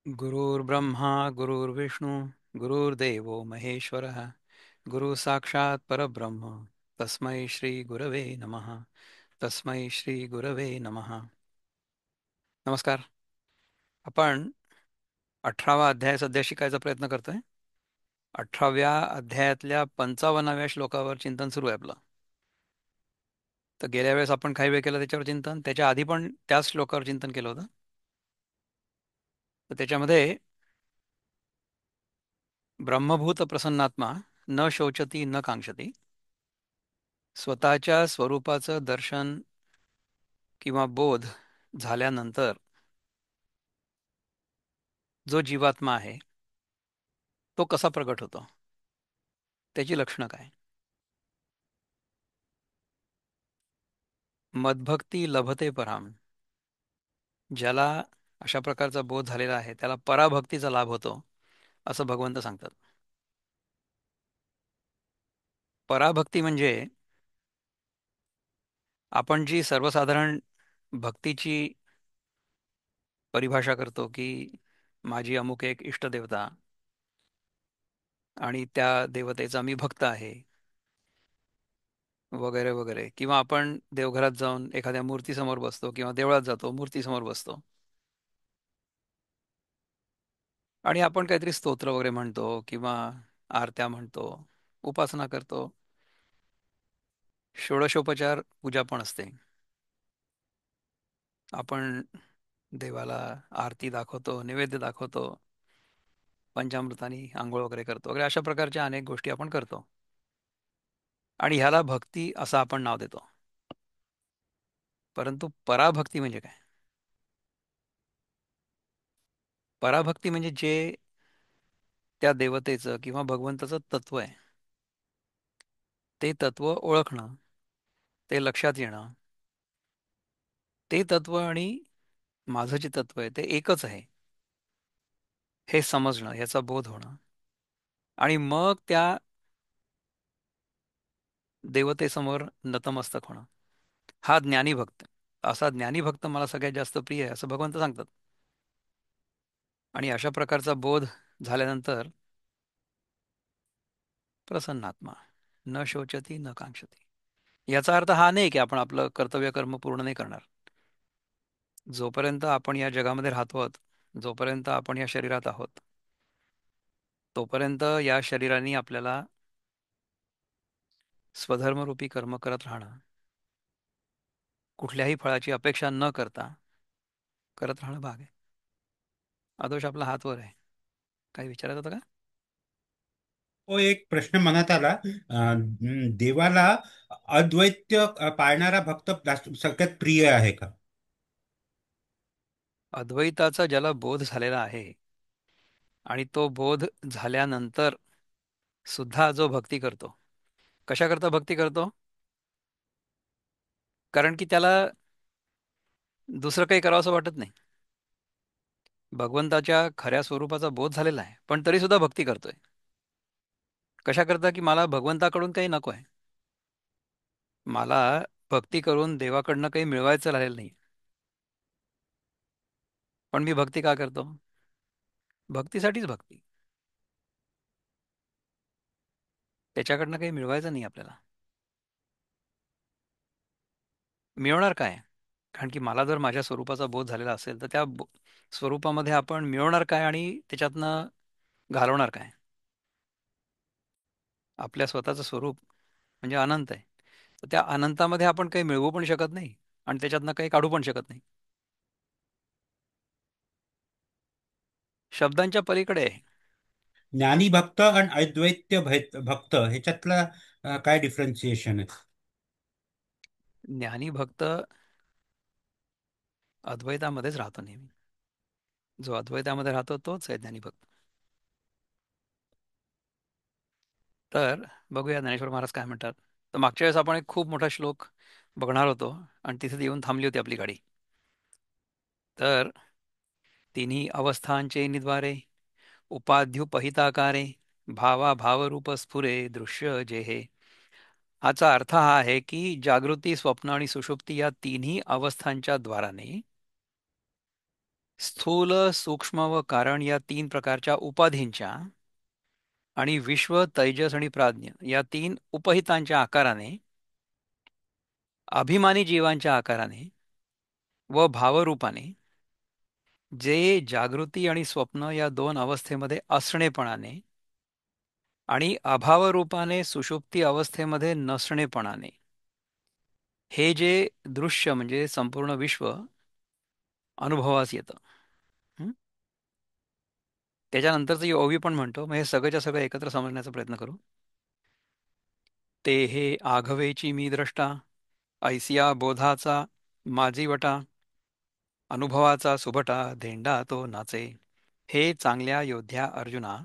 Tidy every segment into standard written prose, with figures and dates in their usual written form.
गुरुर्ब्रह्मा गुरुर्विष्णू गुरुर्देवो महेश्वरः गुरु साक्षात परब्रह्म तस्मै श्री गुरवे नमः. तस्मै श्री गुरवे नमः. नमस्कार. आपण 18वा अध्याय सध्या शिकायचा प्रयत्न करतोय. 18व्या अध्यायातल्या 55व्या श्लोकावर चिंतन सुरू आहे आपलं. तर गेल्या वेळेस आपण काही वेळ केलं त्याच्यावर चिंतन, त्याच्या आधी पण त्याच श्लोकावर चिंतन केलं होतं. तर त्याच्यामध्ये ब्रह्मभूत प्रसन्नात्मा न शोचती न कांक्षती, स्वतःच्या स्वरूपाचं दर्शन किंवा बोध झाल्यानंतर जो जीवात्मा आहे तो कसा प्रगट होतो, त्याची लक्षणं काय. मदभक्ती लभते पराम. ज्याला अशा प्रकारचा बोध झालेला आहे त्याला पराभक्तीचा लाभ होतो असं भगवंत सांगतात. पराभक्ती म्हणजे आपण जी सर्वसाधारण भक्तीची परिभाषा करतो की माझी अमुक एक इष्टदेवता आणि त्या देवतेचा मी भक्त आहे वगैरे वगैरे, किंवा आपण देवघरात जाऊन एखाद्या मूर्तीसमोर बसतो किंवा देवळात जातो मूर्तीसमोर बसतो आणि आपण काहीतरी स्तोत्र वगैरे म्हणतो किंवा आरत्या म्हणतो, उपासना करतो, षोडशोपचार पूजा पण असते. आपण देवाला आरती दाखवतो, नैवेद्य दाखवतो, पंचामृतानी आंघोळ वगैरे करतो वगैरे, अशा प्रकारच्या अनेक गोष्टी आपण करतो आणि ह्याला भक्ती असं आपण नाव देतो. परंतु पराभक्ती म्हणजे काय. पराभक्ती म्हणजे जे त्या देवतेचं किंवा भगवंताचं तत्व आहे ते तत्व ओळखणं, ते लक्षात येणं, ते तत्व आणि माझं जे तत्व आहे ते एकच आहे हे समजणं, याचा बोध होणं आणि मग त्या देवतेसमोर नतमस्तक होणं, हा ज्ञानी भक्त. असा ज्ञानी भक्त मला सगळ्यात जास्त प्रिय आहे असं भगवंत सांगतात. आणि अशा प्रकारचा बोध झाल्यानंतर प्रसन्नात्मा न शोचती न कांक्षती. याचा अर्थ हा नाही की आपण आपलं कर्तव्य कर्म पूर्ण नाही करणार. जोपर्यंत आपण या जगामध्ये राहतो आहोत, जोपर्यंत आपण या शरीरात आहोत, तोपर्यंत या शरीराने आपल्याला स्वधर्मरूपी कर्म करत राहणं, कुठल्याही फळाची अपेक्षा न करता करत राहणं भाग आहे. आदोष आपला हात वर आहे. काही विचारत होता का. तो एक प्रश्न मनात आला. देवाला अद्वैत पाळणारा भक्त सगळ्यात प्रिय आहे का? अद्वैताचा ज्याला बोध झालेला आहे आणि तो बोध झाल्यानंतर सुद्धा जो भक्ती करतो, कशा करता भक्ती करतो. कारण की त्याला दुसरं काही करावं असं वाटत नाही. भगवंताच्या खऱ्या स्वरूपाचा बोध झालेला आहे पण तरी सुद्धा भक्ती करतोय. कशा करता की मला भगवंताकडून काही नको आहे, मला भक्ती करून देवाकडनं काही मिळवायचं राहिलेलं नाही. पण मी भक्ती का करतो. भक्तीसाठीच भक्ती. त्याच्याकडनं काही मिळवायचं नाही आपल्याला. मिळवणार काय. कारण की मला जर माझ्या स्वरूपाचा बोध झालेला असेल तर त्या स्वरूपामध्ये आपण मिळवणार काय आणि त्याच्यातनं घालवणार काय. आपल्या स्वतःचं स्वरूप म्हणजे अनंत आहे. तर त्या अनंतामध्ये आपण काही मिळवू पण शकत नाही आणि त्याच्यातनं काही काढू पण शकत नाही. शब्दांच्या पलीकडे आहे. ज्ञानी भक्त आणि अद्वैत भक्त ह्याच्यातला काय डिफरन्सिएशन आहे? ज्ञानी भक्त अद्वैतामध्येच राहतो नेहमी. जो अद्वैतामध्ये राहतो तोच आहे ज्ञानी भक्त. तर बघूया ज्ञानेश्वर महाराज काय म्हणतात. तर मागच्या वेळेस आपण एक खूप मोठा श्लोक बघणार होतो आणि तिथे येऊन थांबली होती आपली गाडी. तर तिन्ही अवस्थांचे निद्वारे उपाध्युपहिताकारे भावा भावरूप स्फुरे दृश्य जे हे. हाचा अर्थ हा आहे की जागृती, स्वप्न आणि सुषुप्ती या तिन्ही अवस्थांच्या द्वाराने स्थूल, सूक्ष्म व कारण या तीन प्रकारच्या उपाधींच्या आणि विश्व, तैजस आणि प्राज्ञ या तीन उपहितांच्या आकाराने, अभिमानी जीवांच्या आकाराने व भावरूपाने, जे जागृती आणि स्वप्न या दोन अवस्थेमध्ये असणेपणाने आणि अभावरूपाने सुषुप्ती अवस्थेमध्ये नसणेपणाने, हे जे दृश्य म्हणजे संपूर्ण विश्व अनुभवास येतं. हं? त्याच्यानंतरचं जे ओवी पण म्हणतो, मग हे सगळंच्या सगळं एकत्र समजण्याचा प्रयत्न करू. ते हे आघवेची मी द्रष्टा, ऐसिया बोधाचा माझी वटा, अनुभवाचा सुभटा धेंडा तो नाचे. हे चांगल्या योद्ध्या अर्जुना,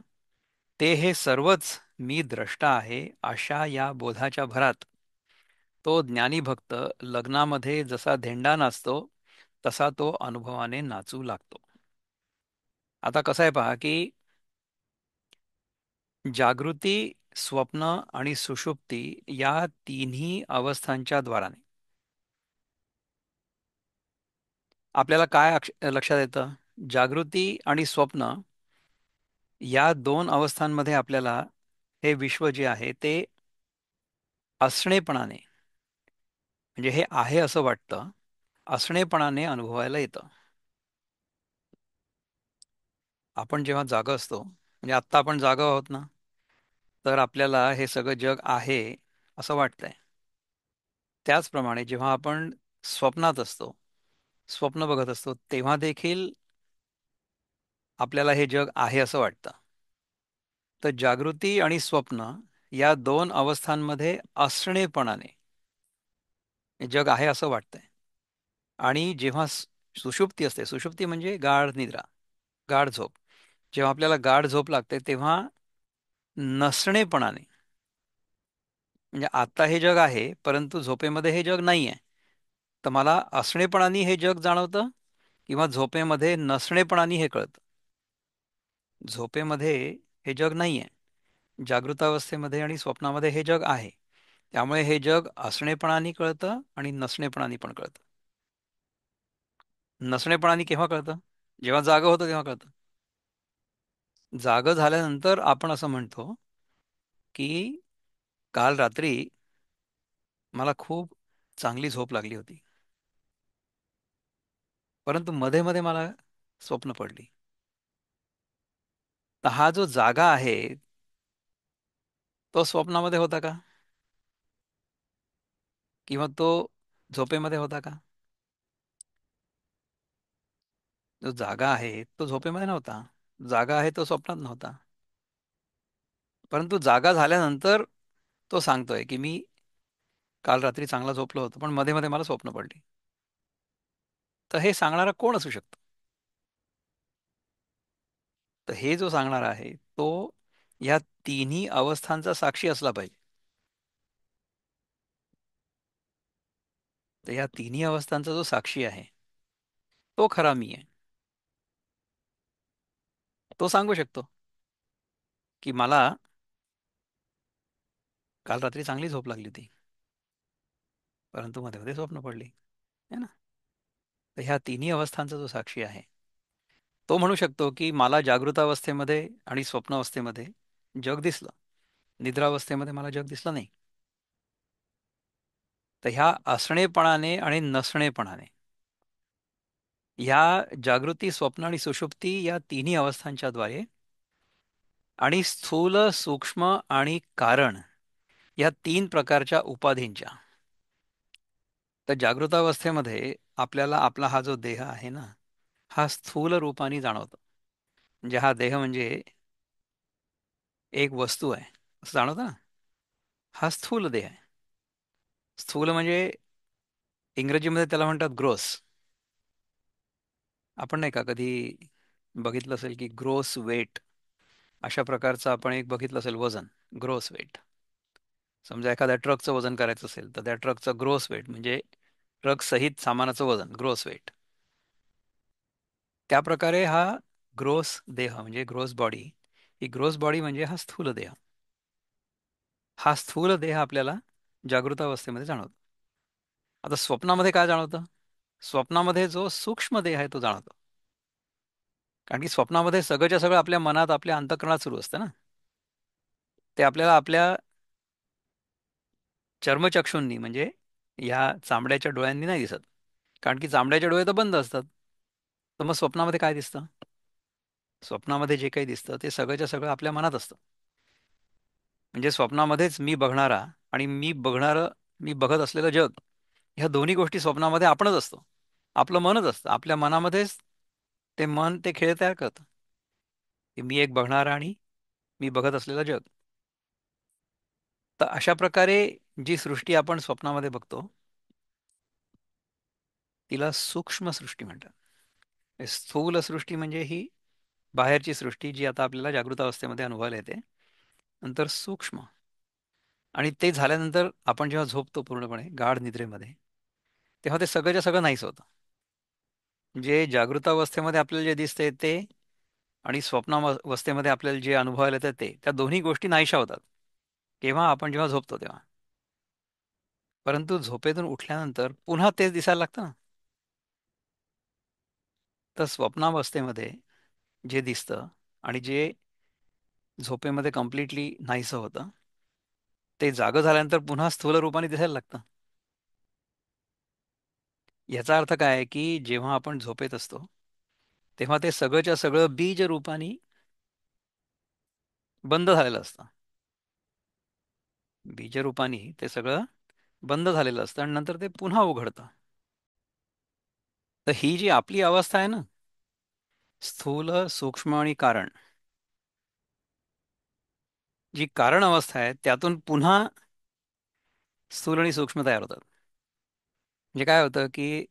ते हे सर्वच मी द्रष्टा आहे अशा या बोधाच्या भरात तो ज्ञानी भक्त लग्नामध्ये जसा धेंडा नाचतो तसा तो अनुभवाने नाचू लागतो. आता कसं आहे पहा की जागृती, स्वप्न आणि सुषुप्ती या तिन्ही अवस्थांच्या द्वाराने आपल्याला काय लक्षात येतं? जागृती आणि स्वप्न या दोन अवस्थांमध्ये आपल्याला हे विश्व जे आहे ते असणेपणाने, म्हणजे हे आहे असं वाटतं, असणेपणाने अनुभवायला येतं. आपण जेव्हा जागा असतो, म्हणजे आत्ता आपण जागा आहोत ना, तर आपल्याला हे सगळं जग आहे असं वाटतंय. त्याचप्रमाणे जेव्हा आपण स्वप्नात असतो, स्वप्न बघत असतो, तेव्हा देखील आपल्याला हे जग आहे असं वाटतं. तर जागृती आणि स्वप्न या दोन अवस्थांमध्ये असणेपणाने हे जग आहे असं वाटतंय. आणि जेव्हा सुषुप्ती असते, सुषुप्ती म्हणजे गाढ निद्रा, गाढ झोप, जेव्हा आपल्याला गाढ झोप लागते तेव्हा नसणेपणाने, म्हणजे आता हे जग आहे परंतु झोपेमध्ये हे जग नाही आहे, तर मला असणेपणाने हे जग जाणवतं किंवा झोपेमध्ये नसणेपणाने हे कळतं. झोपेमध्ये हे जग नाही आहे, जागृतावस्थेमध्ये आणि स्वप्नामध्ये हे जग आहे. त्यामुळे हे जग असणेपणाने कळतं आणि नसणेपणाने पण कळतं. नसणेपणाने केव्हा कळतं? जेव्हा जागं होतं तेव्हा कळतं. जागं झाल्यानंतर आपण असं म्हणतो की काल रात्री मला खूप चांगली झोप लागली होती, परंतु मध्ये मध्ये मला स्वप्न पडली. तर हा जो जागा आहे तो स्वप्नामध्ये होता का किंवा तो झोपेमध्ये होता का? जो जागा आहे तो झोपेमध्ये नव्हता, जागा आहे तो स्वप्नात नव्हता. परंतु जागा झाल्यानंतर तो सांगतोय की मी काल रात्री चांगला झोपलो होतो पण मध्ये मध्ये मला स्वप्न पडली. तर हे सांगणारा कोण असू शकतो? तर हे जो सांगणारा आहे तो या तिन्ही अवस्थांचा साक्षी असला पाहिजे. तर या तिन्ही अवस्थांचा जो साक्षी आहे तो खरा मी आहे. तो सांगू शकतो की मला काल रात्री चांगली झोप लागली होती, परंतु मध्ये मध्ये स्वप्न पडली, है ना? तर ह्या तिन्ही अवस्थांचा जो साक्षी आहे तो म्हणू शकतो की मला जागृतावस्थेमध्ये आणि स्वप्नावस्थेमध्ये जग दिसलं, निद्रावस्थेमध्ये मला जग दिसलं नाही. तर ह्या असणेपणाने आणि नसणेपणाने, ह्या जागृती, स्वप्न आणि सुषुप्ती या तिन्ही अवस्थांच्या द्वारे आणि स्थूल, सूक्ष्म आणि कारण या तीन प्रकारच्या उपाधींच्या, तर जागृतावस्थेमध्ये आपल्याला आपला हा जो देह आहे ना, हा स्थूल रूपाने जाणवतो. म्हणजे हा देह म्हणजे एक वस्तू आहे असं जाणवतं ना. हा स्थूल देह आहे. स्थूल म्हणजे इंग्रजीमध्ये त्याला म्हणतात ग्रोस. आपण नाही का कधी बघितलं असेल की ग्रोस वेट, अशा प्रकारचं आपण एक बघितलं असेल वजन, ग्रोस वेट. समजा एखाद्या ट्रकचं वजन करायचं असेल तर त्या ट्रकचं ग्रोस वेट म्हणजे ट्रक सहित सामानाचं वजन, ग्रोस वेट. त्या प्रकारे हा ग्रोस देह म्हणजे ग्रोस बॉडी, ही ग्रोस बॉडी म्हणजे हा स्थूल देह. हा स्थूल देह आपल्याला जागृतावस्थेमध्ये जाणवतो. आता स्वप्नामध्ये काय जाणवतं? स्वप्नामध्ये जो सूक्ष्म देह आहे तो जाणवतो. कारण की स्वप्नामध्ये सगळंच्या सगळं आपल्या मनात, आपल्या अंतःकरणात सुरू असतं ना. ते आपल्याला आपल्या चर्मचक्षूंनी, म्हणजे ह्या चामड्याच्या डोळ्यांनी नाही दिसत. कारण की चामड्याचे डोळे तर बंद असतात. तर मग स्वप्नामध्ये काय दिसतं? स्वप्नामध्ये जे काही दिसतं ते सगळंच्या सगळं आपल्या मनात असतं. म्हणजे स्वप्नामध्येच मी बघणारा आणि मी बघत असलेलं जग, ह्या दोन्ही गोष्टी स्वप्नामध्ये आपणच असतो. आपलं मनच असतं. आपल्या मनामध्येच ते मन ते खेळ तयार करतं, की मी एक बघणारा आणि मी बघत असलेलं जग. तर अशा प्रकारे जी सृष्टी आपण स्वप्नामध्ये बघतो तिला सूक्ष्म सृष्टी म्हणतात. हे स्थूल सृष्टी म्हणजे ही बाहेरची सृष्टी जी आता आपल्याला जागृत अवस्थेमध्ये अनुभवायला येते. नंतर सूक्ष्म, आणि ते झाल्यानंतर आपण जेव्हा झोपतो पूर्णपणे गाढ निद्रेमध्ये, तेव्हा ते सगळंच्या सगळं नाहीच होतं. जे जागृत अवस्थेमध्ये आपल्याला जे दिसते ते आणि स्वप्नावस्थेमध्ये आपल्याला जे अनुभवायला येतं ते, त्या दोन्ही गोष्टी नाहीशा होतात. केव्हा? आपण जेव्हा झोपतो तेव्हा. परंतु झोपेतून उठल्यानंतर पुन्हा तेच दिसायला लागतं ना. तर स्वप्नावस्थेमध्ये जे दिसतं आणि जे झोपेमध्ये कम्प्लिटली नाहीसं होतं, ते जागं झाल्यानंतर पुन्हा स्थूल रूपाने दिसायला लागतं. याचा अर्थ काय आहे, की जेव्हा आपण झोपेत असतो तेव्हा ते सगळंच्या सगळं बीज रूपाने बंद झालेलं असतं. बीजरूपाने ते सगळं बंद झालेलं असतं आणि नंतर ते पुन्हा उघडतं. तर ही जी आपली अवस्था आहे ना, स्थूल, सूक्ष्म आणि कारण, जी कारण अवस्था आहे त्यातून पुन्हा स्थूल आणि सूक्ष्म तयार होतात. म्हणजे काय होतं, की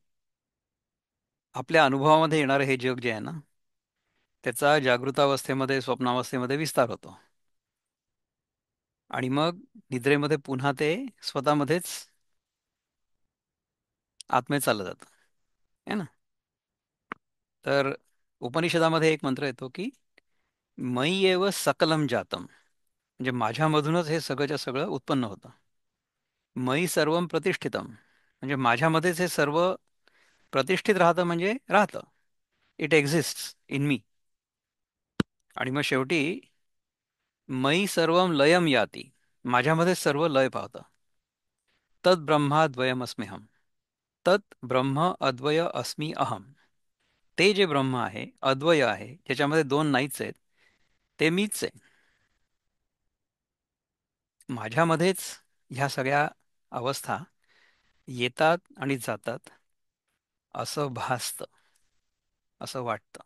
आपल्या अनुभवामध्ये येणारं हे जग जे आहे ना, त्याचा जागृतावस्थेमध्ये, स्वप्नावस्थेमध्ये विस्तार होतो. आणि मग निद्रेमध्ये पुन्हा ते स्वतःमध्येच आत्मे चाललं जातं, है ना. तर उपनिषदामध्ये एक मंत्र येतो, की मयी एव सकलम जातम, म्हणजे माझ्यामधूनच हे सगळंच्या सगळं उत्पन्न होतं. मयी सर्वम प्रतिष्ठितम, म्हणजे माझ्यामध्येच हे सर्व प्रतिष्ठित राहतं, म्हणजे राहतं. इट एक्झिस्ट इन मी. आणि मग शेवटी मयी सर्वम लयम याती, माझ्यामध्ये सर्व लय पावतं. तद ब्रह्माद्वयमस्म्यहम, तत् ब्रह्म अद्वय अस्मी अहम. ते जे ब्रह्म आहे, अद्वय आहे, ज्याच्यामध्ये दोन नाहीच आहेत, ते मीच आहे. माझ्यामध्येच ह्या सगळ्या अवस्था येतात आणि जातात, असं भासतं, असं वाटतं.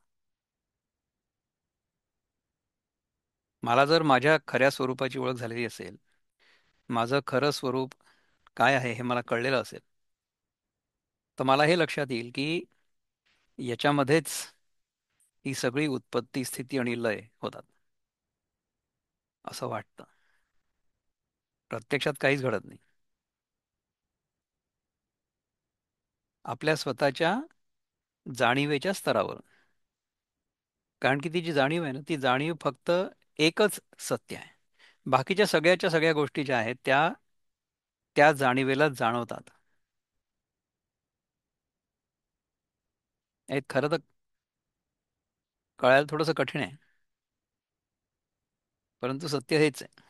मला जर माझ्या खऱ्या स्वरूपाची ओळख झालेली असेल, माझं खरं स्वरूप काय आहे हे मला कळलेलं असेल, तर मला हे लक्षात येईल की याच्यामध्येच ही सगळी उत्पत्ती, स्थिती आणि लय होतात, असं वाटतं. प्रत्यक्षात काहीच घडत नाही. आपल्या स्वतःच्या जाणीवेच्या स्तरावर. कारण की ती जी जाणीव आहे ना, ती जाणीव फक्त एकच सत्य आहे. बाकीच्या सगळ्याच्या सगळ्या गोष्टी ज्या आहेत त्या त्या जाणीवेला जाणवतात. हे खरं तर कळायला थोडंसं कठीण आहे, परंतु सत्य हेच आहे.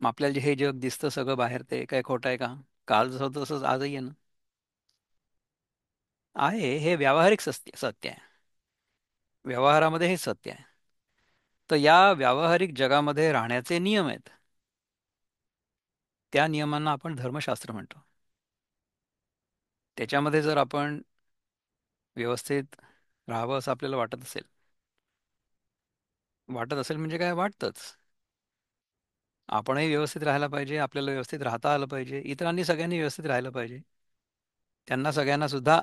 मग आपल्याला जे हे जग दिसतं सगळं बाहेर, ते काय खोटं आहे का? काल जसं होतं तसंच आजही आहे ना. आहे, हे व्यावहारिक सत्य आहे. व्यवहारामध्ये हे सत्य आहे. तर या व्यावहारिक जगामध्ये राहण्याचे नियम आहेत. त्या नियमांना आपण धर्मशास्त्र म्हणतो. त्याच्यामध्ये जर आपण व्यवस्थित राहावं असं आपल्याला वाटत असेल म्हणजे काय, वाटतंच. आपणही व्यवस्थित राहायला पाहिजे, आपल्याला व्यवस्थित राहता आलं पाहिजे, इतरांनी सगळ्यांनी व्यवस्थित राहायला पाहिजे. त्यांना सगळ्यांना सुद्धा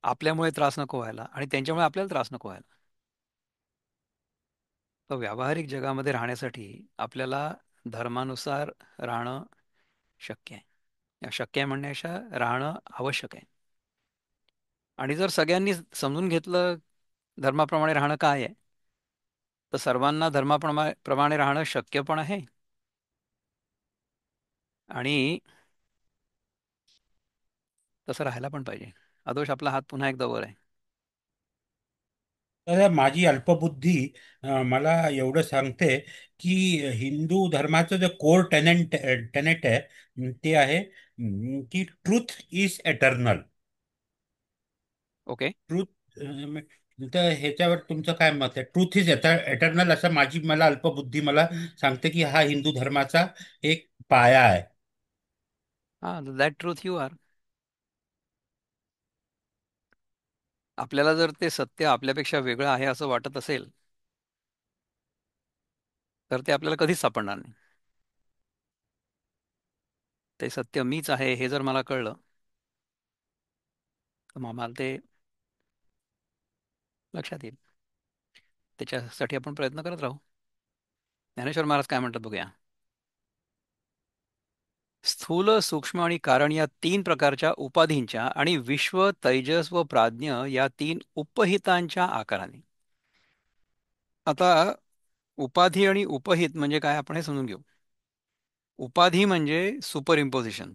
आपल्यामुळे त्रास नको व्हायला आणि त्यांच्यामुळे आपल्याला त्रास नको व्हायला. तर व्यावहारिक जगामध्ये राहण्यासाठी आपल्याला धर्मानुसार राहणं शक्य आहे. या शक्य आहे म्हणण्यापेक्षा राहणं आवश्यक आहे. आणि जर सगळ्यांनी समजून घेतलं धर्माप्रमाणे राहणं काय आहे, तर सर्वांना धर्माप्रमाणे राहणं शक्य पण आहे. आणि तसं राहायला पण पाहिजे, आदोष, आपला हात पुन्हा एकदा वर आहे. तर माझी अल्पबुद्धी मला एवढं सांगते की हिंदू धर्माचं जे कोर टेनेट आहे, ते आहे की truth is eternal. Okay. Truth. तर ह्याच्यावर तुमचं काय मत आहे? ट्रूथ इज एटर्नल असं मला अल्पबुद्धी मला सांगते की हा हिंदू धर्माचा एक पाया आहे. हा, दॅट ट्रूथ यू आर. आपल्याला जर ते सत्य आपल्यापेक्षा वेगळं आहे असं वाटत असेल, तर ते आपल्याला कधीच सापडणार नाही. ते सत्य मीच आहे हे जर मला कळलं, तर मग मला ते लक्षात येईल. त्याच्यासाठी आपण प्रयत्न करत राहू. ज्ञानेश्वर महाराज काय म्हणतात बघूया. स्थूल, सूक्ष्म आणि कारण या तीन प्रकारच्या उपाधींच्या आणि विश्व, तैजस व प्राज्ञ या तीन उपहितांच्या आकाराने. आता उपाधी आणि उपहित म्हणजे काय, आपण हे समजून घेऊ. उपाधी म्हणजे सुपर इम्पोजिशन,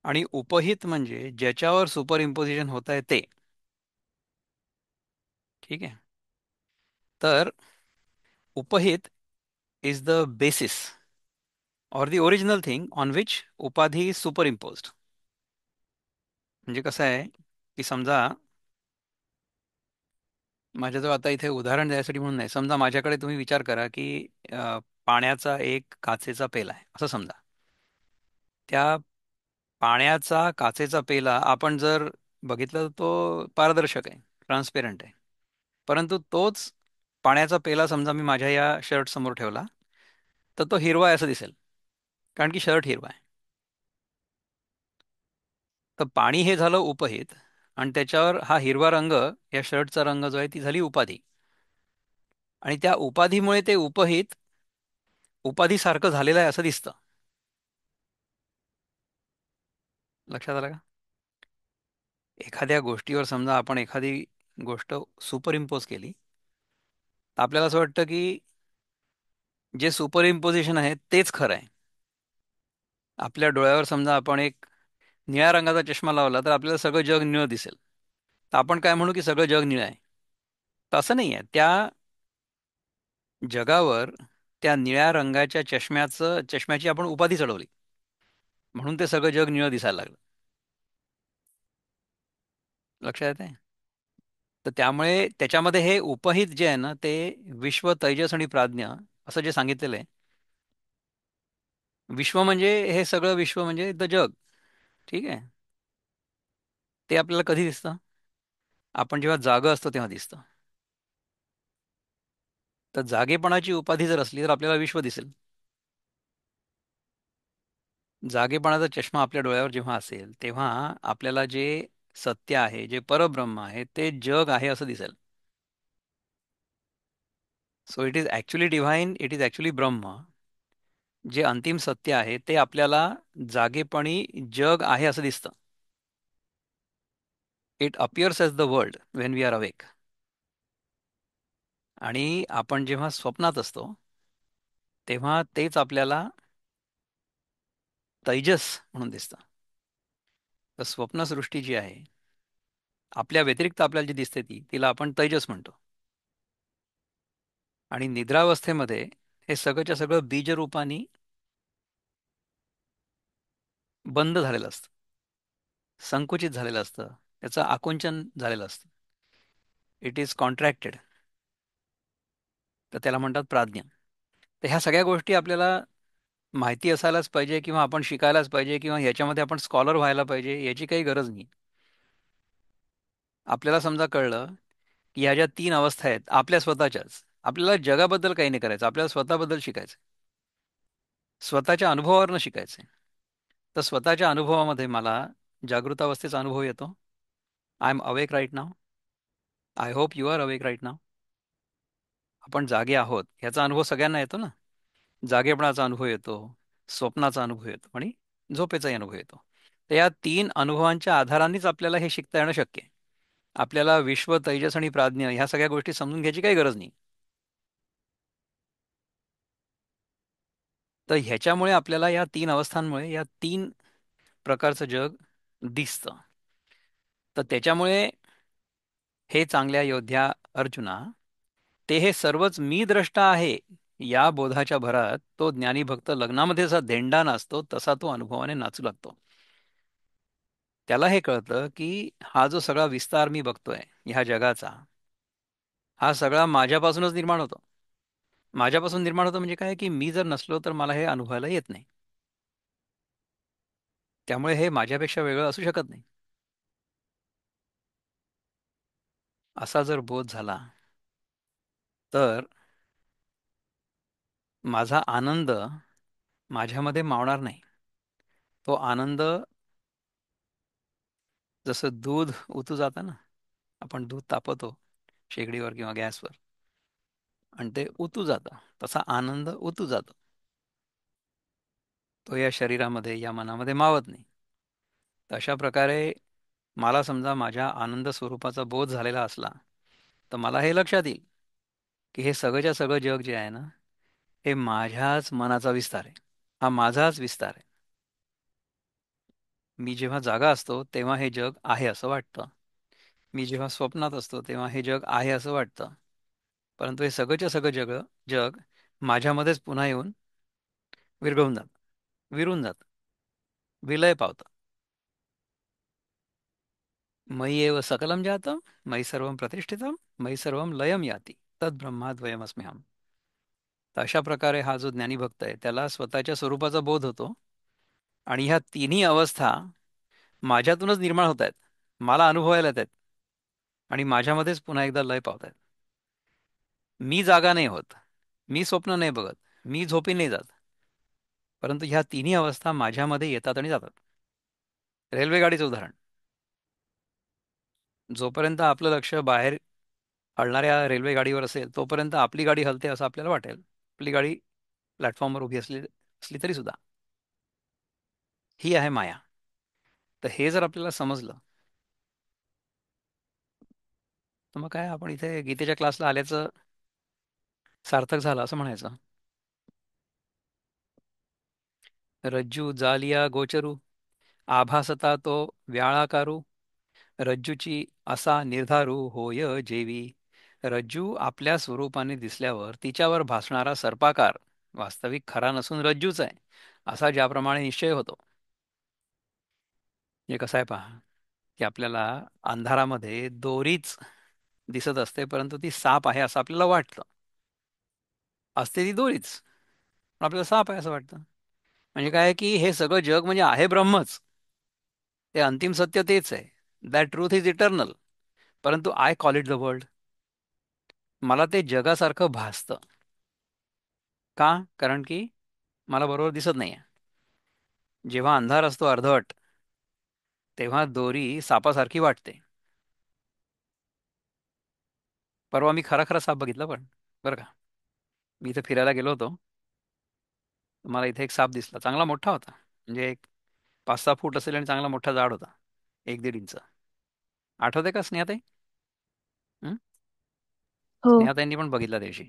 आणि उपहित म्हणजे ज्याच्यावर सुपर इम्पोजिशन होत आहे ते. ठीक आहे. तर उपहित is the basis or the original thing on which उपाधी is superimposed. म्हणजे कसं आहे की समजा, माझ्याजवळ आता इथे उदाहरण द्यायसाठी म्हणून नाही, समजा माझ्याकडे तुम्ही विचार करा की पाण्याचा एक काचेचा पेला आहे असं समजा. त्या पाण्याचा काचेचा पेला आपण जर बघितलं तर तो पारदर्शक आहे, ट्रान्सपेरंट आहे. परंतु तोच पाण्याचा पेला समजा मी माझ्या या शर्ट समोर ठेवला, तर तो हिरवा आहे असं दिसेल, कारण की शर्ट हिरवा आहे. तर पाणी हे झालं उपहित, आणि त्याच्यावर हा हिरवा रंग, या शर्टचा रंग जो आहे, ती झाली उपाधी. आणि त्या उपाधीमुळे ते उपहित उपाधीसारखं झालेलं आहे असं दिसतं. लक्षात आलं का? एखाद्या गोष्टीवर समजा आपण एखादी गोष्ट सुपर इम्पोज केली, तर आपल्याला असं वाटतं की जे सुपर इम्पोजिशन आहे तेच खरं आहे. आपल्या डोळ्यावर समजा आपण एक निळ्या रंगाचा चष्मा लावला, तर आपल्याला सगळं जग निळं दिसेल. तर आपण काय म्हणू की सगळं जग निळं आहे. तसं नाही आहे. त्या जगावर त्या निळ्या रंगाच्या चष्म्याची आपण उपाधी चढवली, म्हणून ते सगळं जग निळं दिसायला लागलं. लक्षात येते? तर त्यामुळे त्याच्यामध्ये हे उपहित जे आहे ना, ते विश्व, तैजस आणि प्राज्ञ असं जे सांगितलेलं आहे. विश्व म्हणजे हे सगळं, विश्व म्हणजे द जग. ठीक आहे. ते आपल्याला कधी दिसतं? आपण जेव्हा जागं असतो तेव्हा दिसतं. तर जागेपणाची उपाधी जर असली तर आपल्याला विश्व दिसेल. जागेपणाचा चष्मा आपल्या डोळ्यावर जेव्हा असेल, तेव्हा आपल्याला जे सत्य आहे, जे परब्रह्म आहे, ते जग आहे असं दिसेल. So it is actually divine, it is actually ब्रह्म. जे अंतिम सत्य आहे ते आपल्याला जागेपणी जग आहे असं दिसतं. It appears as the world when we are awake. आणि आपण जेव्हा स्वप्नात असतो, तेव्हा तेच आपल्याला तैजस म्हणून दिसतं. तर स्वप्नसृष्टी जी आहे, आपल्या व्यतिरिक्त आपल्याला जी दिसते तिला आपण तैजस म्हणतो. आणि निद्रावस्थेमध्ये हे सगळंच्या सगळं बीजरूपाने बंद झालेलं असतं, संकुचित झालेलं असतं, त्याचं आकुंचन झालेलं असतं. It is contracted. तर त्याला म्हणतात प्राज्ञ. तर ह्या सगळ्या गोष्टी आपल्याला माहिती असायलाच पाहिजे, किंवा आपण शिकायलाच पाहिजे, किंवा ह्याच्यामध्ये आपण स्कॉलर व्हायला पाहिजे, याची काही गरज नाही. आपल्याला समजा कळलं की ह्या ज्या तीन अवस्था आहेत आपल्या स्वतःच्याच, आपल्याला जगाबद्दल काही नाही करायचं, आपल्याला स्वतःबद्दल शिकायचं, स्वतःच्या अनुभवावरनं शिकायचं. तर स्वतःच्या अनुभवामध्ये मला जागृतावस्थेचा अनुभव येतो. I am awake right now. I hope you are awake right now. आपण जागे आहोत ह्याचा अनुभव सगळ्यांना येतो ना. जागेपणाचा अनुभव येतो, स्वप्नाचा अनुभव येतो, आणि झोपेचाही अनुभव येतो. तर या तीन अनुभवांच्या आधारानेच आपल्याला हे शिकता येणं शक्य आहे. आपल्याला विश्व, तैजस आणि प्राज्ञ ह्या सगळ्या गोष्टी समजून घ्यायची काही गरज नाही. तर ह्याच्यामुळे आपल्याला या तीन अवस्थांमुळे या तीन प्रकारचं जग दिसतं. तर त्याच्यामुळे हे चांगल्या योद्ध्या अर्जुना, ते हे सर्वच मी द्रष्टा आहे या बोधाच्या भरात तो ज्ञानी भक्त लग्नामध्ये जसा धेंडा नाचतो तसा तो अनुभवाने नाचू लागतो. त्याला हे कळतं की हा जो सगळा विस्तार मी बघतोय ह्या जगाचा, हा सगळा माझ्यापासूनच निर्माण होतो. माझ्यापासून निर्माण होतं म्हणजे काय, की मी जर नसलो तर मला हे अनुभवायला येत नाही. त्यामुळे हे माझ्यापेक्षा वेगळं असू शकत नाही. असा जर बोध झाला तर माझा आनंद माझ्यामध्ये मावणार नाही. तो आनंद जसं दूध उतू जातं ना, आपण दूध तापवतो शेगडीवर किंवा गॅसवर आणि ते उतू जातं, तसा आनंद उतू जातो. तो या शरीरामध्ये या मनामध्ये मावत नाही. तर अशा प्रकारे मला समजा माझ्या आनंद स्वरूपाचा बोध झालेला असला तर मला हे लक्षात येईल की हे सगळंच्या सगळं जग जे आहे ना, हे माझ्याच मनाचा विस्तार आहे. हा माझाच विस्तार आहे. मी जेव्हा जागा असतो तेव्हा हे जग आहे असं वाटतं. मी जेव्हा स्वप्नात असतो तेव्हा हे जग आहे असं वाटतं. परंतु हे सगळंच्या सगळं जग माझ्यामध्येच पुन्हा येऊन विरघळून जातं, विरून जातं, विलय पावतं. मयी एव सकलम जातं, मयी सर्वं प्रतिष्ठितं, मयी सर्वं लयं याति, तद ब्रह्माद्वयमस्म्यहम्. तर अशा प्रकारे हा जो ज्ञानी भक्त आहे त्याला स्वतःच्या स्वरूपाचा बोध होतो आणि ह्या तिन्ही अवस्था माझ्यातूनच निर्माण होत आहेत, मला अनुभवायला येत आहेत आणि माझ्यामध्येच पुन्हा एकदा लय पावत आहेत. मी जागा नाही होत, मी स्वप्न नाही बघत, मी झोपी नाही जात, परंतु ह्या तिन्ही अवस्था माझ्यामध्ये येतात आणि जातात. रेल्वे गाडीचं उदाहरण, जोपर्यंत आपलं लक्ष बाहेर हलणाऱ्या रेल्वे गाडीवर असेल तोपर्यंत आपली गाडी हलते असं आपल्याला वाटेल. आपली गाडी प्लॅटफॉर्मवर उभी असली असली तरी सुद्धा ही आहे माया. तर हे जर आपल्याला समजलं तर मग काय, आपण इथे गीतेच्या क्लासला आल्याचं सार्थक झालं असं म्हणायचं. रज्जू जालिया गोचरू, आभासता तो व्याळाकारू, रज्जूची असा निर्धारू होय जेवी. रज्जू आपल्या स्वरूपाने दिसल्यावर तिच्यावर भासणारा सर्पाकार वास्तविक खरा नसून रज्जूच आहे असा ज्याप्रमाणे निश्चय होतो. हे कसं आहे पहा, की आपल्याला अंधारामध्ये दोरीच दिसत असते परंतु ती साप आहे असं आपल्याला वाटतं. असते ती दोरीच, पण आपल्याला साप आहे असं वाटतं. म्हणजे काय की हे सगळं जग म्हणजे आहे ब्रह्मच. ते अंतिम सत्य तेच आहे. That truth is eternal. परंतु I call it the world. मला ते जगासारखं भासतं. का? कारण की मला बरोबर दिसत नाहीये. जेव्हा अंधार असतो अर्धवट तेव्हा दोरी सापासारखी वाटते. परवा मी खरा खरा साप बघितला पण, बरं का. मी इथे फिरायला गेलो होतो. मला इथे एक साप दिसला, चांगला मोठा होता. म्हणजे एक 5-6 फूट असेल आणि चांगला मोठा जाड होता, 1-1.5 इंच. आठवते का स्नेहाताई? हं? हो. स्नेहाताईंनी पण बघितला त्या दिवशी.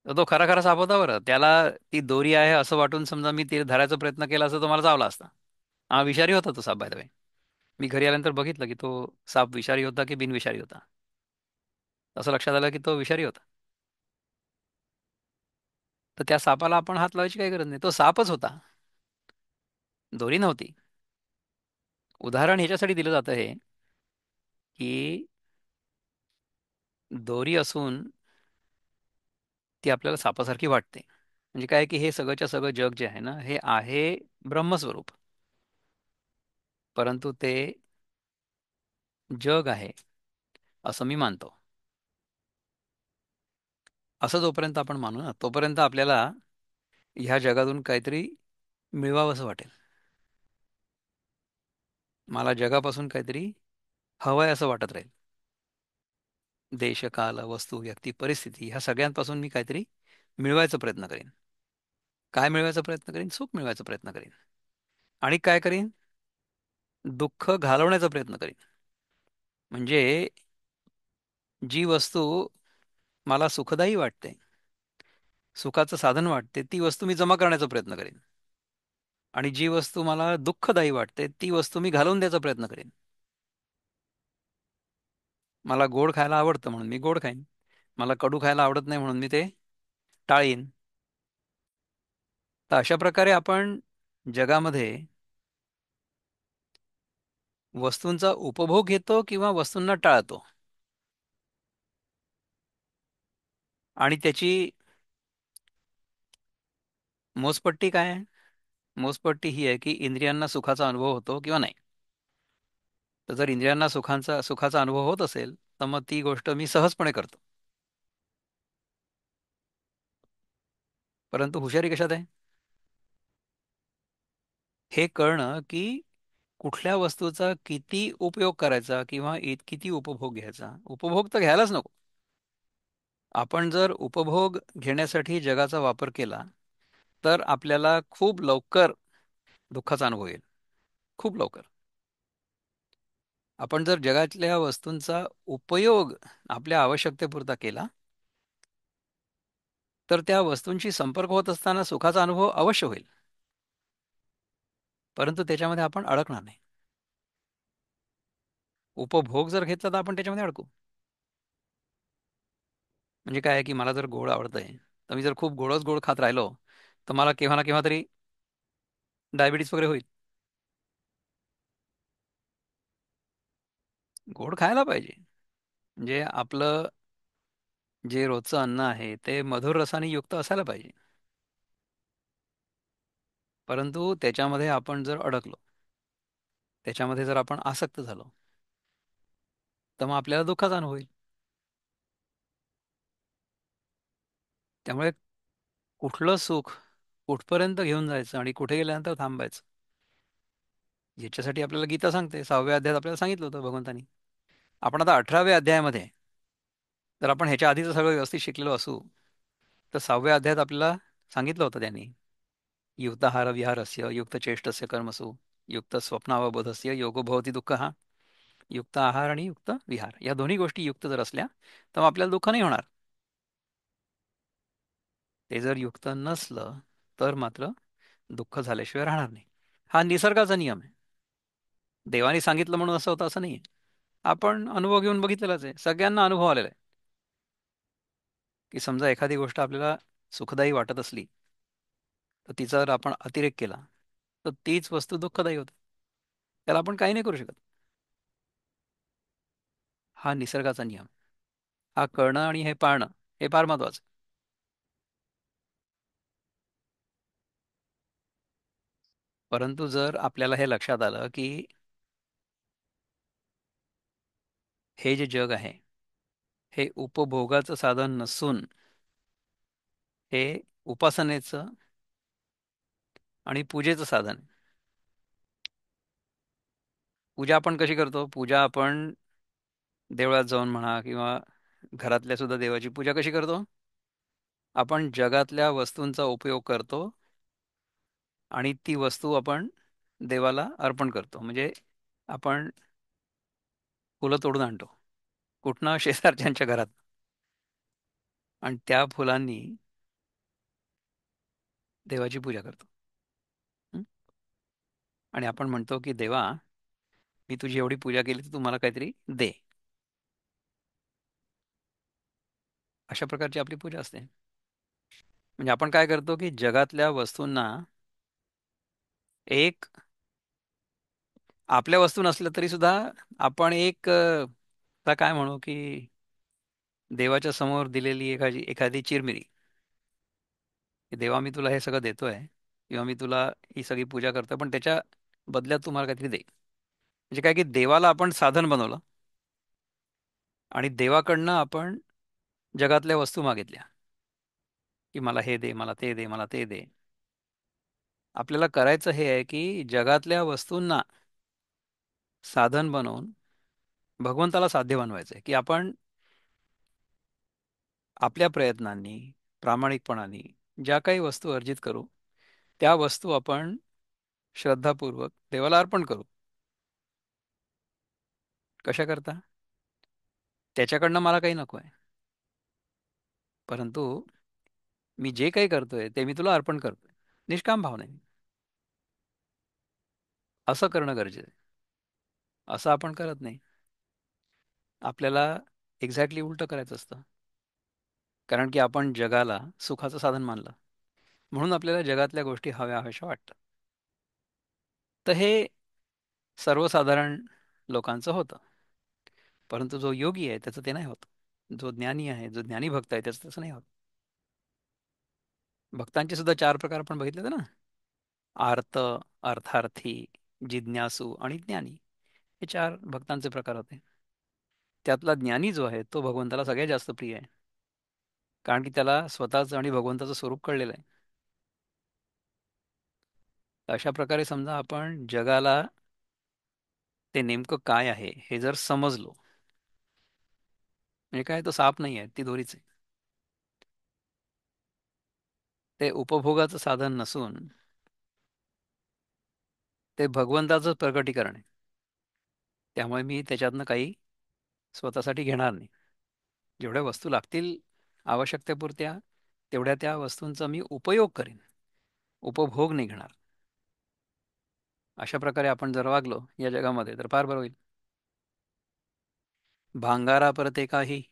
तर तो खरा खरा साप होता बरं. त्याला ती दोरी आहे असं वाटून समजा मी ती धरायचा प्रयत्न केला असता तो मला चावला असता. हा विषारी होता तो साप, बाय द वे. मी घरी आल्यानंतर बघितलं की तो साप विषारी होता की बिनविषारी होता. असं लक्षात आलं की तो विषारी होता. तर त्या सापाला आपण हात लावायची काही गरज नाही, तो सापच होता, दोरी नव्हती. उदाहरण ह्याच्यासाठी दिलं जातं हे, की दोरी असून ती आपल्याला सापासारखी वाटते. म्हणजे काय की हे सगळंच्या सगळं जग जे आहे ना, हे आहे ब्रह्मस्वरूप. परंतु ते जग आहे असं मी मानतो. असं जोपर्यंत आपण मानू ना तोपर्यंत आपल्याला ह्या जगातून काहीतरी मिळवावंसं वाटेल. मला जगापासून काहीतरी हवंय असं वाटत राहील. देश काल वस्तू व्यक्ती परिस्थिती ह्या सगळ्यांपासून मी काहीतरी मिळवायचा प्रयत्न करेन. काय मिळवायचा प्रयत्न करीन? सुख मिळवायचा प्रयत्न करीन. आणि काय करीन? दुःख घालवण्याचा प्रयत्न करीन. म्हणजे जी वस्तू मला सुखदायी वाटते, सुखाचं साधन वाटते, ती वस्तू मी जमा करण्याचा प्रयत्न करीन. आणि जी वस्तू मला दुःखदायी वाटते ती वस्तू मी घालवून द्यायचा प्रयत्न करेन. मला गोड खायला आवडतं म्हणून मी गोड खाईन. मला कडू खायला आवडत नाही म्हणून मी ते टाळीन. तर अशा प्रकारे आपण जगामध्ये वस्तूंचा उपभोग घेतो किंवा वस्तूंना टाळतो. आणि त्याची मोजपट्टी काय आहे? मोजपट्टी ही आहे की इंद्रियांना सुखाचा अनुभव होतो किंवा नाही. तर जर इंद्रियांना सुखाचा अनुभव होत असेल तर मग ती गोष्ट मी सहजपणे करतो. परंतु हुशारी कशात आहे? हे कळणं की कुठल्या वस्तूचा किती उपयोग करायचा किंवा किती उपभोग घ्यायचा. उपभोग तर घ्यायलाच नको. आपण जर उपभोग घेण्यासाठी जगाचा वापर केला तर आपल्याला खूप लवकर दुःखाचा अनुभव येईल. खूप लवकर. आपण जर जगातल्या वस्तूंचा उपयोग आपल्या आवश्यकतेपुरता केला तर त्या वस्तूंशी संपर्क होत असताना सुखाचा अनुभव अवश्य होईल. परंतु त्याच्यामध्ये आपण अडकणार नाही. उपभोग जर घेतला तर आपण त्याच्यामध्ये अडकू. म्हणजे काय आहे की मला जर गोड आवडतंय तर मी जर खूप गोडच गोड खात राहिलो तर मला केव्हा ना केव्हा तरी डायबिटीस वगैरे होईल. गोड खायला पाहिजे. म्हणजे आपलं जे रोजचं अन्न आहे ते मधुर रसाने युक्त असायला पाहिजे. परंतु त्याच्यामध्ये आपण जर अडकलो, त्याच्यामध्ये जर आपण आसक्त झालो, तर मग आपल्याला दुःखाचा अनुभव होईल. त्यामुळे कुठलं सुख कुठपर्यंत घेऊन जायचं आणि कुठे गेल्यानंतर थांबायचं याच्यासाठी आपल्याला गीता सांगते. 6व्या अध्यायात आपल्याला सांगितलं होतं भगवंतानी. आपण आता 18व्या अध्यायामध्ये जर आपण ह्याच्या आधीचं सगळं व्यवस्थित शिकलेलो असू तर 6व्या अध्यायात आपल्याला सांगितलं होतं त्यांनी, युक्ताहार विहारस्य युक्त चेष्टस्य कर्मसु युक्त स्वप्नावबोधस्य योगो भवती दुःख. हा युक्त आहार आणि युक्त विहार या दोन्ही गोष्टी युक्त जर असल्या तर मग आपल्याला दुःख नाही होणार. ते जर युक्त नसलं तर मात्र दुःख झाल्याशिवाय राहणार नाही. हा निसर्गाचा नियम आहे. देवाने सांगितलं म्हणून असं होतं असं नाही. आपण अनुभव घेऊन बघितलेलाच आहे. सगळ्यांना अनुभव आलेला आहे की समजा एखादी गोष्ट आपल्याला सुखदायी वाटत असली तर तिचा जर आपण अतिरेक केला तर तीच वस्तू दुःखदायी होते. त्याला आपण काही नाही करू शकत. हा निसर्गाचा नियम. हा कळणं आणि हे पाळणं हे फार महत्वाचं आहे. परंतु जर आपल्याला हे लक्षात आलं की हे जे जग आहे हे उपभोगाचं साधन नसून हे उपासनेचं आणि पूजेचं साधन आहे. पूजा आपण कशी करतो? पूजा आपण देवळात जाऊन म्हणा किंवा घरातल्या सुद्धा देवाची पूजा कशी करतो? आपण जगातल्या वस्तूंचा उपयोग करतो आणि ती वस्तू आपण देवाला अर्पण करतो. म्हणजे आपण फुलं तोडून आणतो. कुठनं? शेजारच्यांच्या घरात. आणि त्या फुलांनी देवाची पूजा करतो. हं? आणि आपण म्हणतो की देवा, मी तुझी एवढी पूजा केली तर तू मला काहीतरी दे. अशा प्रकारची आपली पूजा असते. म्हणजे आपण काय करतो की जगातल्या वस्तूंना एक आपल्या वस्तू नसल्या तरी सुद्धा आपण एक आता काय म्हणू की देवाच्या समोर दिलेली एखादी चिरमिरी, की देवा मी तुला हे सगळं देतोय किंवा मी तुला ही सगळी पूजा करतोय पण त्याच्या बदल्यात तू मला काहीतरी दे. म्हणजे काय की देवाला आपण साधन बनवलं आणि देवाकडनं आपण जगातल्या वस्तू मागितल्या की मला हे दे, मला ते दे, मला ते दे. आपल्याला करायचं हे आहे की जगातल्या वस्तूंना साधन बनवून भगवंताला साध्य बनवायचं आहे. की आपण आपल्या प्रयत्नांनी प्रामाणिकपणाने ज्या काही वस्तू अर्जित करू त्या वस्तू आपण श्रद्धापूर्वक देवाला अर्पण करू. कशा करता? त्याच्याकडनं मला काही नको आहे, परंतु मी जे काही करतोय ते मी तुला अर्पण करतोय निष्काम भावनेने. असं करणं गरजेचं आहे. असं आपण करत नाही. आपल्याला एक्झॅक्टली उलटं करायचं असतं. कारण की आपण जगाला सुखाचं साधन मानलं, म्हणून आपल्याला जगातल्या गोष्टी हव्या हव्याशा वाटतात. तर हे सर्वसाधारण लोकांचं होतं. परंतु जो योगी आहे त्याचं ते नाही होत. जो ज्ञानी आहे, जो ज्ञानी भक्त आहे, त्याचं तसं नाही होत. भक्तांचे सुद्धा चार प्रकार आपण बघितले ना: आर्त, अर्थार्थी, जिज्ञासू आणि ज्ञानी. हे चार भक्तांचे प्रकार होते. त्यातला ज्ञानी जो आहे तो भगवंताला सगळ्यात जास्त प्रिय आहे, कारण की त्याला स्वतःचं आणि भगवंताचं स्वरूप कळलेलं आहे. अशा प्रकारे समजा आपण जगाला ते नेमकं काय आहे हे जर समजलो, म्हणजे काय, तो साप नाही आहे, ती दोरीच आहे. ते उपभोगाचं साधन नसून ते भगवंताचं प्रकटीकरण आहे. त्यामुळे मी त्याच्यातनं काही स्वतःसाठी घेणार नाही. जेवढ्या वस्तू लागतील आवश्यकतेपुरत्या, तेवढ्या त्या वस्तूंचा मी उपयोग करीन, उपभोग नाही घेणार. अशा प्रकारे आपण जर वागलो या जगामध्ये तर फार बरं होईल. भांगारा परते काही,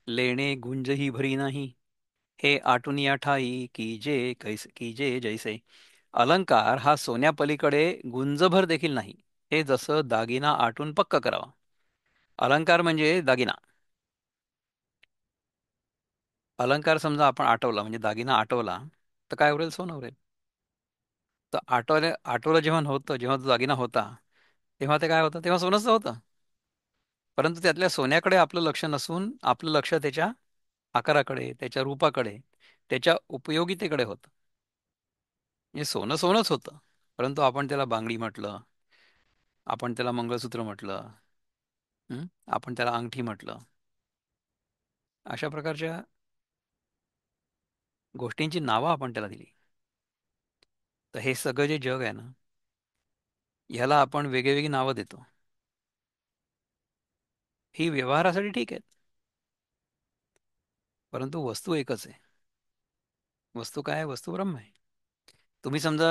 लेणे गुंजही भरी नाही. हे आटुनिया ठाई कीजे जैसे. अलंकार हा सोन्यापलीकडे गुंजभर देखील नाही. हे जसं दागिना आटून पक्क करावा. अलंकार म्हणजे दागिना. अलंकार समजा आपण आटवला, म्हणजे दागिना आटवला, तर काय उरेल? सोनं उरेल. तर आटवलं जेव्हा नव्हतं, जेव्हा तो दागिना होता, तेव्हा ते काय होतं? तेव्हा सोनंच होतं. परंतु त्यातल्या सोन्याकडे आपलं लक्ष नसून आपलं लक्ष त्याच्या आकाराकडे, त्याच्या रूपाकडे, त्याच्या उपयोगितेकडे होतं. म्हणजे सोनं सोनंच होतं, परंतु आपण त्याला बांगडी म्हटलं, आपण त्याला मंगळसूत्र म्हटलं, हं? आपण त्याला अंगठी म्हटलं. अशा प्रकारच्या गोष्टींची नावं आपण त्याला दिली. तर हे सगळं जे जग आहे ना, ह्याला आपण वेगळी नावं देतो. ही व्यवहारासाठी ठीक आहे, परंतु वस्तू एकच आहे. वस्तू काय आहे? वस्तू ब्रह्म आहे. तुम्ही समजा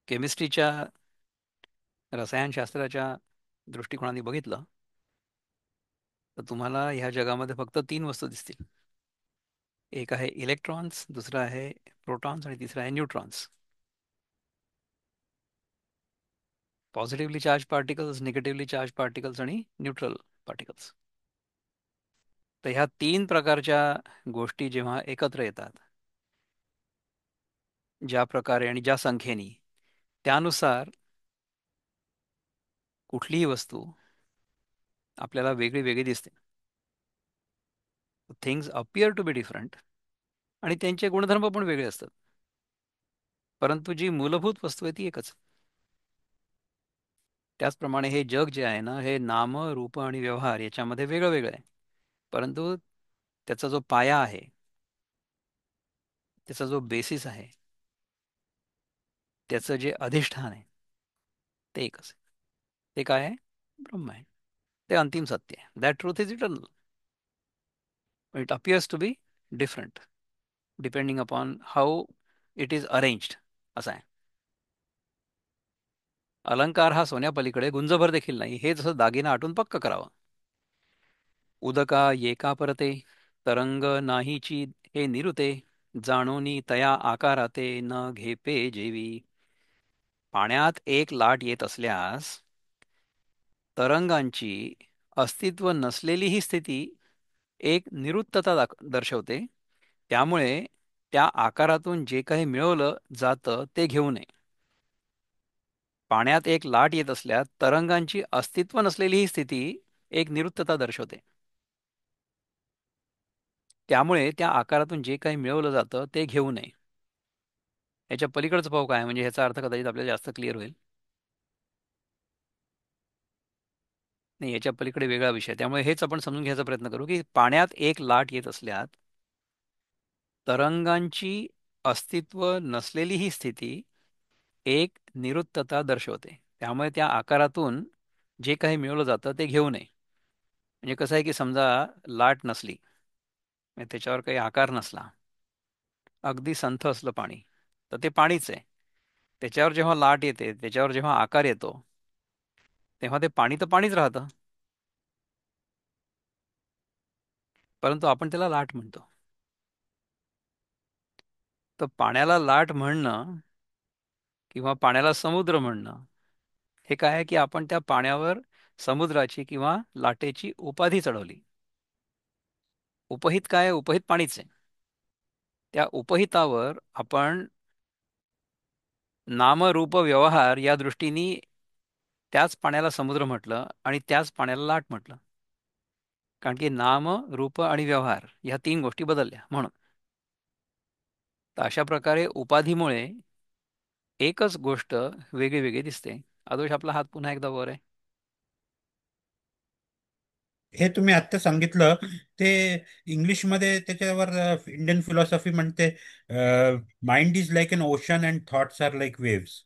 केमिस्ट्रीच्या, रसायनशास्त्राच्या दृष्टिकोनाने बघितलं, तर तुम्हाला ह्या जगामध्ये फक्त तीन वस्तू दिसतील. एक आहे इलेक्ट्रॉन्स, दुसरा आहे प्रोटॉन्स आणि तिसरा आहे neutrons. Positively charge particles, negatively charge particles आणि न्यूट्रल पार्टिकल्स. तर ह्या तीन प्रकारच्या गोष्टी जेव्हा एकत्र येतात, ज्या प्रकारे आणि ज्या संख्येने, त्यानुसार कुठलीही वस्तू आपल्याला वेगळी वेगळी दिसते. Things appear to be different, आणि त्यांचे गुणधर्म पण वेगळे असतात. परंतु जी मूलभूत वस्तू आहे ती एकच. त्याचप्रमाणे हे जग जे आहे ना, हे नाम, रूप आणि व्यवहार याच्यामध्ये वेगळं वेगळं आहे. परंतु त्याचा जो पाया आहे, त्याचा जो बेसिस आहे, त्याचं जे अधिष्ठान आहे, ते एकच आहे. ते काय आहे? ब्रह्म आहे. ते अंतिम सत्य आहे. That truth is eternal. It appears to be different depending upon how it is arranged, असं आहे. अलंकार हा सोन्यापलीकडे गुंजभर देखील नाही. हे जसं दागिना आटून पक्क करावं. उदका येका परते, तरंग नाहीची हे निरुते. जाणोनी तया आकाराते, न घेपे जेवी. पाण्यात एक लाट येत असल्यास तरंगांची अस्तित्व नसलेली ही स्थिती एक निरुत्तता दर्शवते. त्यामुळे त्या आकारातून जे काही मिळवलं जातं ते घेऊ नये. पाण्यात एक लाट येत असल्यास तरंगांची अस्तित्व नसलेली ही स्थिती एक निरुत्तता दर्शवते. त्यामुळे त्या आकारातून जे काही मिळवलं जातं ते घेऊ नये. याच्या पलीकडचं पाहू काय, म्हणजे ह्याचा अर्थ कदाचित आपल्याला जास्त क्लिअर होईल. नाही, याच्या पलीकडे वेगळा विषय. त्यामुळे हेच आपण समजून घ्यायचा प्रयत्न करू की पाण्यात एक लाट येत असल्यास तरंगांची अस्तित्व नसलेली ही स्थिती एक निरुत्तता दर्शवते. त्यामुळे त्या आकारातून जे काही मिळवलं जातं ते घेऊ नये. म्हणजे कसं आहे की समजा लाट नसली, म्हणजे त्याच्यावर काही आकार नसला, अगदी संथ असलं पाणी, तर ते पाणीच आहे. त्याच्यावर जेव्हा लाट येते, त्याच्यावर जेव्हा आकार येतो, तेव्हा ते पाणी तर पाणीच राहतं, परंतु आपण त्याला लाट म्हणतो. तर पाण्याला लाट म्हणणं किंवा पाण्याला समुद्र म्हणणं हे काय आहे की आपण त्या पाण्यावर समुद्राची किंवा लाटेची उपाधी चढवली. उपहित काय आहे? उपहित पाणीच आहे. त्या उपहितावर आपण नाम रूप व्यवहार या दृष्टीने त्याच पाण्याला समुद्र म्हटलं आणि त्याच पाण्याला लाट म्हटलं. कारण की नाम, रूप आणि व्यवहार ह्या तीन गोष्टी बदलल्या म्हणून. तर अशा प्रकारे उपाधीमुळे एकच गोष्ट वेगळी वेगळी दिसते. आदोष, आपला हात पुन्हा एकदा वर आहे. हे तुम्ही आत्ता सांगितलं ते इंग्लिशमध्ये त्याच्यावर इंडियन फिलॉसॉफी म्हणते, mind is like an ocean and thoughts are like waves.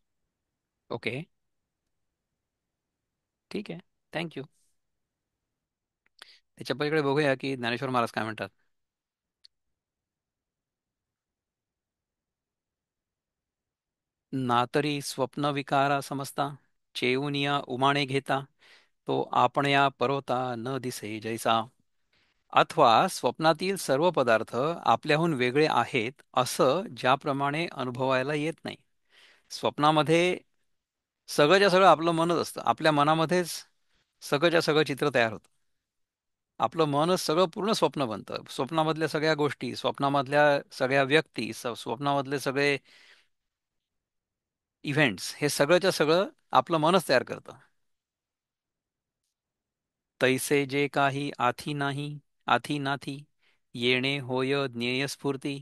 Okay, ठीक आहे. थँक्यू. त्याच्या पलीकडे बघूया की ज्ञानेश्वर महाराज काय म्हणतात. ना तरी स्वप्न विकारा समजता, चेऊनिया उमाणे घेता, तो आपणया परोता न दिसे जैसा. अथवा स्वप्नातील सर्व पदार्थ आपल्याहून वेगळे आहेत असं ज्याप्रमाणे अनुभवायला येत नाही. स्वप्नामध्ये सगळंच्या सगळं आपलं मनच असतं. आपल्या मनामध्येच सगळंच्या सगळं चित्र तयार होतं. आपलं मनच सगळं पूर्ण स्वप्न बनतं. स्वप्नामधल्या सगळ्या गोष्टी, स्वप्नामधल्या सगळ्या व्यक्ती, स्वप्नामधले सगळे इव्हेंट्स, हे सगळंच्या सगळं आपलं मनच तयार करतं. तैसे जे काही आथी नाही, आथी नाथी, येणे होय ज्ञेय स्फूर्ती,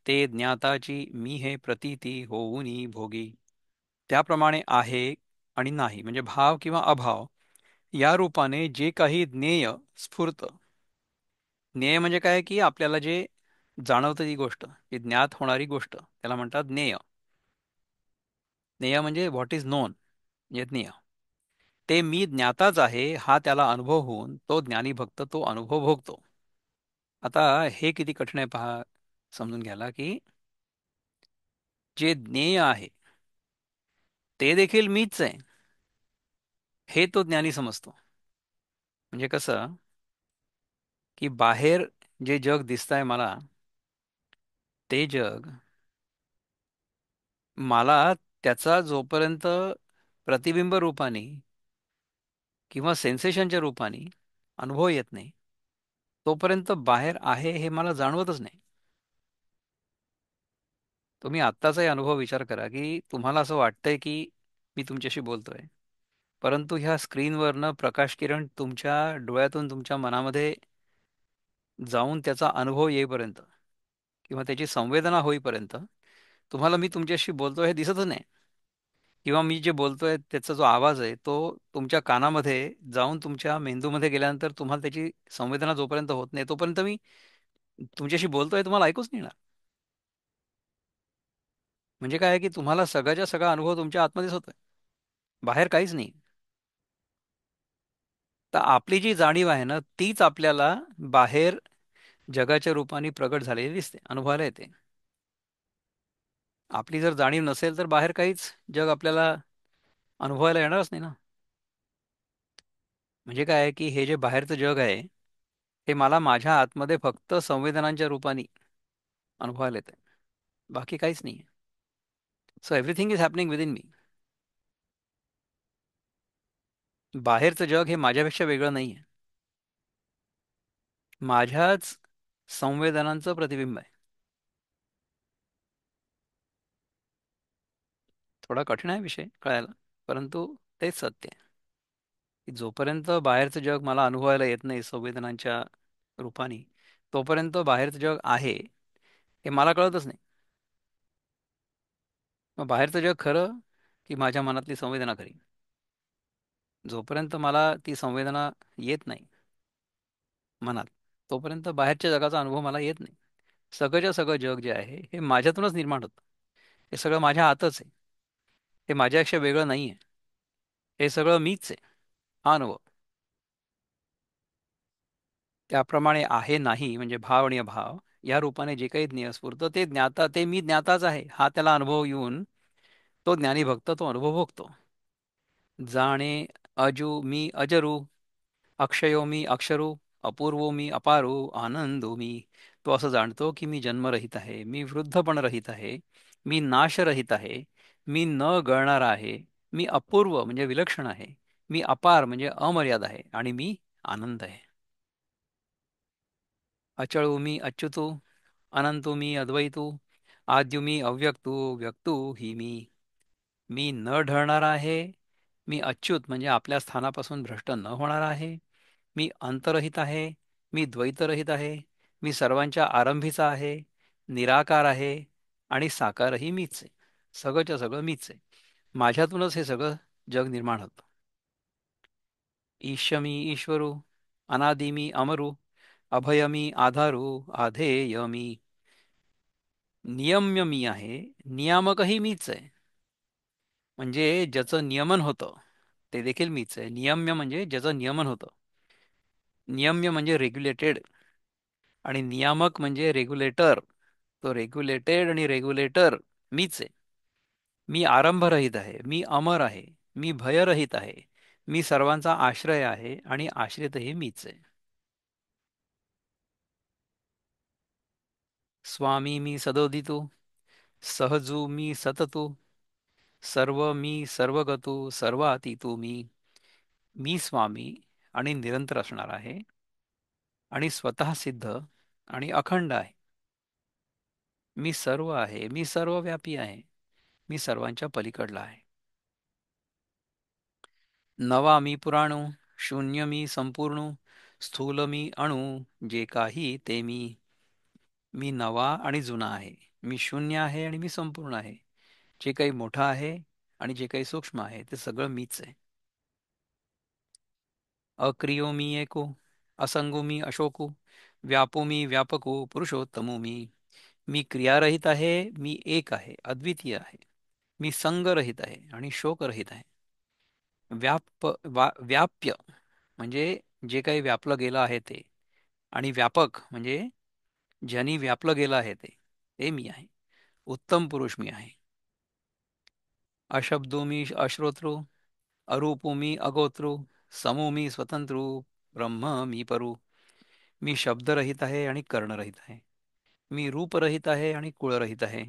ते ज्ञाताची मी हे प्रतीती होऊनी भोगी. त्याप्रमाणे आहे आणि नाही म्हणजे भाव किंवा अभाव या रूपाने जे काही ज्ञेय स्फुरतं. ज्ञेय म्हणजे काय की आपल्याला जे जाणवतं ती गोष्ट, जी ज्ञात होणारी गोष्ट, त्याला म्हणतात ज्ञेय. ज्ञेय म्हणजे व्हॉट इज नोन, म्हणजे ज्ञेय. ते मी ज्ञाताच आहे हा त्याला अनुभव होऊन तो ज्ञानी भक्त तो अनुभव भोगतो. आता हे किती कठीण आहे पहा समजून घ्यायला, की जे ज्ञेय आहे ते देखील मीच आहे हे तो ज्ञानी समजतो. म्हणजे कसं, की बाहेर जे जग दिसतंय मला, ते जग मला त्याचा जोपर्यंत प्रतिबिंब रूपाने किंवा सेन्सेशनच्या रूपाने अनुभव येत नाही, तोपर्यंत बाहेर आहे हे मला जाणवतच नाही. तुम्ही आत्ताचाही अनुभव विचार करा, की तुम्हाला असं वाटतंय की मी तुमच्याशी बोलतोय, परंतु ह्या स्क्रीनवरनं प्रकाशकिरण तुमच्या डोळ्यातून तुमच्या मनामध्ये जाऊन त्याचा अनुभव येईपर्यंत किंवा त्याची संवेदना होईपर्यंत तुम्हाला मी तुमच्याशी बोलतोय हे दिसतच नाही. किंवा मी जे बोलतोय त्याचा जो आवाज आहे तो तुमच्या कानामध्ये जाऊन तुमच्या मेंदूमध्ये गेल्यानंतर तुम्हाला त्याची संवेदना जोपर्यंत होत नाही तोपर्यंत मी तुमच्याशी बोलतोय तुम्हाला ऐकूच नाही येणार. म्हणजे काय आहे की तुम्हाला सगळ्याच्या सगळा अनुभव तुमच्या आतमध्येच होतोय, बाहेर काहीच नाही. तर आपली जी जाणीव आहे ना तीच आपल्याला बाहेर जगाच्या रूपाने प्रगट झालेली दिसते, अनुभवायला येते. आपली जर जाणीव नसेल तर बाहेर काहीच जग आपल्याला अनुभवायला येणारच नाही ना. म्हणजे काय आहे की हे जे बाहेरचं जग आहे हे मला माझ्या आतमध्ये फक्त संवेदनांच्या रूपाने अनुभवायला येते, बाकी काहीच नाही. So everything is happening within me. बाहेरचं जग हे माझ्यापेक्षा वेगळं नाही आहे, माझ्याच संवेदनांचं प्रतिबिंब आहे. थोडा कठीण आहे विषय कळायला, परंतु तेच सत्य आहे की जोपर्यंत बाहेरचं जग मला अनुभवायला येत नाही संवेदनांच्या रूपाने, तोपर्यंत बाहेरचं जग आहे हे मला कळतच नाही. मग बाहेरचं जग खरं की माझ्या मनातली संवेदना खरी? जोपर्यंत मला ती संवेदना येत नाही मनात, तोपर्यंत बाहेरच्या जगाचा अनुभव मला येत नाही. सगळंच्या सगळं जग जे आहे हे माझ्यातूनच निर्माण होतं. हे सगळं माझ्या आतच आहे, हे माझ्यापेक्षा वेगळं नाही आहे, हे सगळं मीच आहे, हा अनुभव. त्याप्रमाणे आहे नाही म्हणजे भाव आणि अभाव या रूपाने जे काही ज्ञेय स्फुरतं ते ज्ञाता, ते मी ज्ञाताच आहे हा त्याला अनुभव येऊन तो ज्ञानी भक्त तो अनुभव भोगतो. जाणे अजू मी अजरू, अक्षयो मी अक्षरू, अपूर्वो मी अपारू, आनंदो मी. तो असं जाणतो की मी जन्मरहित आहे, मी वृद्धपण रहित आहे, मी नाशरहित आहे, मी न गळणार आहे, मी अपूर्व म्हणजे विलक्षण आहे, मी अपार म्हणजे अमर्याद आहे, आणि मी आनंद आहे. अचळू मी अच्युतू, अनंतू मी अद्वैतू, आद्यू मी अव्यक्तू, व्यक्तू ही मी. मी न ढळणार आहे, मी अच्युत म्हणजे आपल्या स्थानापासून भ्रष्ट न होणार आहे, मी अंतरहित आहे, मी द्वैतरहित आहे, मी सर्वांच्या आरंभीचा आहे, निराकार आहे, आणि साकारही मीच आहे. सगळंच्या सगळं मीच आहे. माझ्यातूनच हे सगळं जग निर्माण होतं. ईश मी ईश्वरू, अनादि मी अमरू, अभय मी आधारू, आधेय मी. नियम्य मी आहे, नियामकही मीच आहे. म्हणजे ज्याचं नियमन होतं ते देखील मीच आहे. नियम्य म्हणजे ज्याचं नियमन होतं. नियम्य म्हणजे रेग्युलेटेड, आणि नियामक म्हणजे रेग्युलेटर. तो रेग्युलेटेड आणि रेग्युलेटर मीच आहे. मी आरंभरहित आहे, मी अमर आहे, मी भयरहित आहे, मी सर्वांचा आश्रय आहे, आणि आश्रितही मीच आहे. स्वामी मी सदोदितू, सहजू मी सततू, सर्व मी सर्वगतू, सर्वातीतू मी. मी स्वामी आणि निरंतर असणार आहे, आणि स्वतः सिद्ध आणि अखंड आहे. मी सर्व आहे, मी सर्वव्यापी आहे, मी सर्वांच्या पलीकडला आहे. नवा मी पुराणू, शून्य मी संपूर्ण, स्थूल मी अणू, जे काही ते मी. मी नवा आणि जुना आहे, मी शून्य आहे आणि मी संपूर्ण आहे. जे काही मोठं आहे आणि जे काही सूक्ष्म आहे ते सगळं मीच आहे. अक्रियो मी एको, असंगो मी अशोकू, व्यापो मी व्यापकू, पुरुषोत्तमो मी. मी क्रियारहित आहे, मी एक आहे, अद्वितीय आहे. मी संगरहित आहे आणि शोकरहित आहे. व्याप्य म्हणजे जे काही व्यापलं गेलं आहे ते, आणि व्यापक म्हणजे ज्यांनी व्यापलं गेलं आहे ते, ते मी आहे. उत्तम पुरुष मी आहे. अशब्दो मी अश्रोतृ, अरूपो मी अगोत्रू, समो मी स्वतंत्रू, ब्रह्म मी परू. मी शब्दरहित आहे आणि कर्णरहित आहे. मी रूपरहित आहे आणि कुळरहित आहे.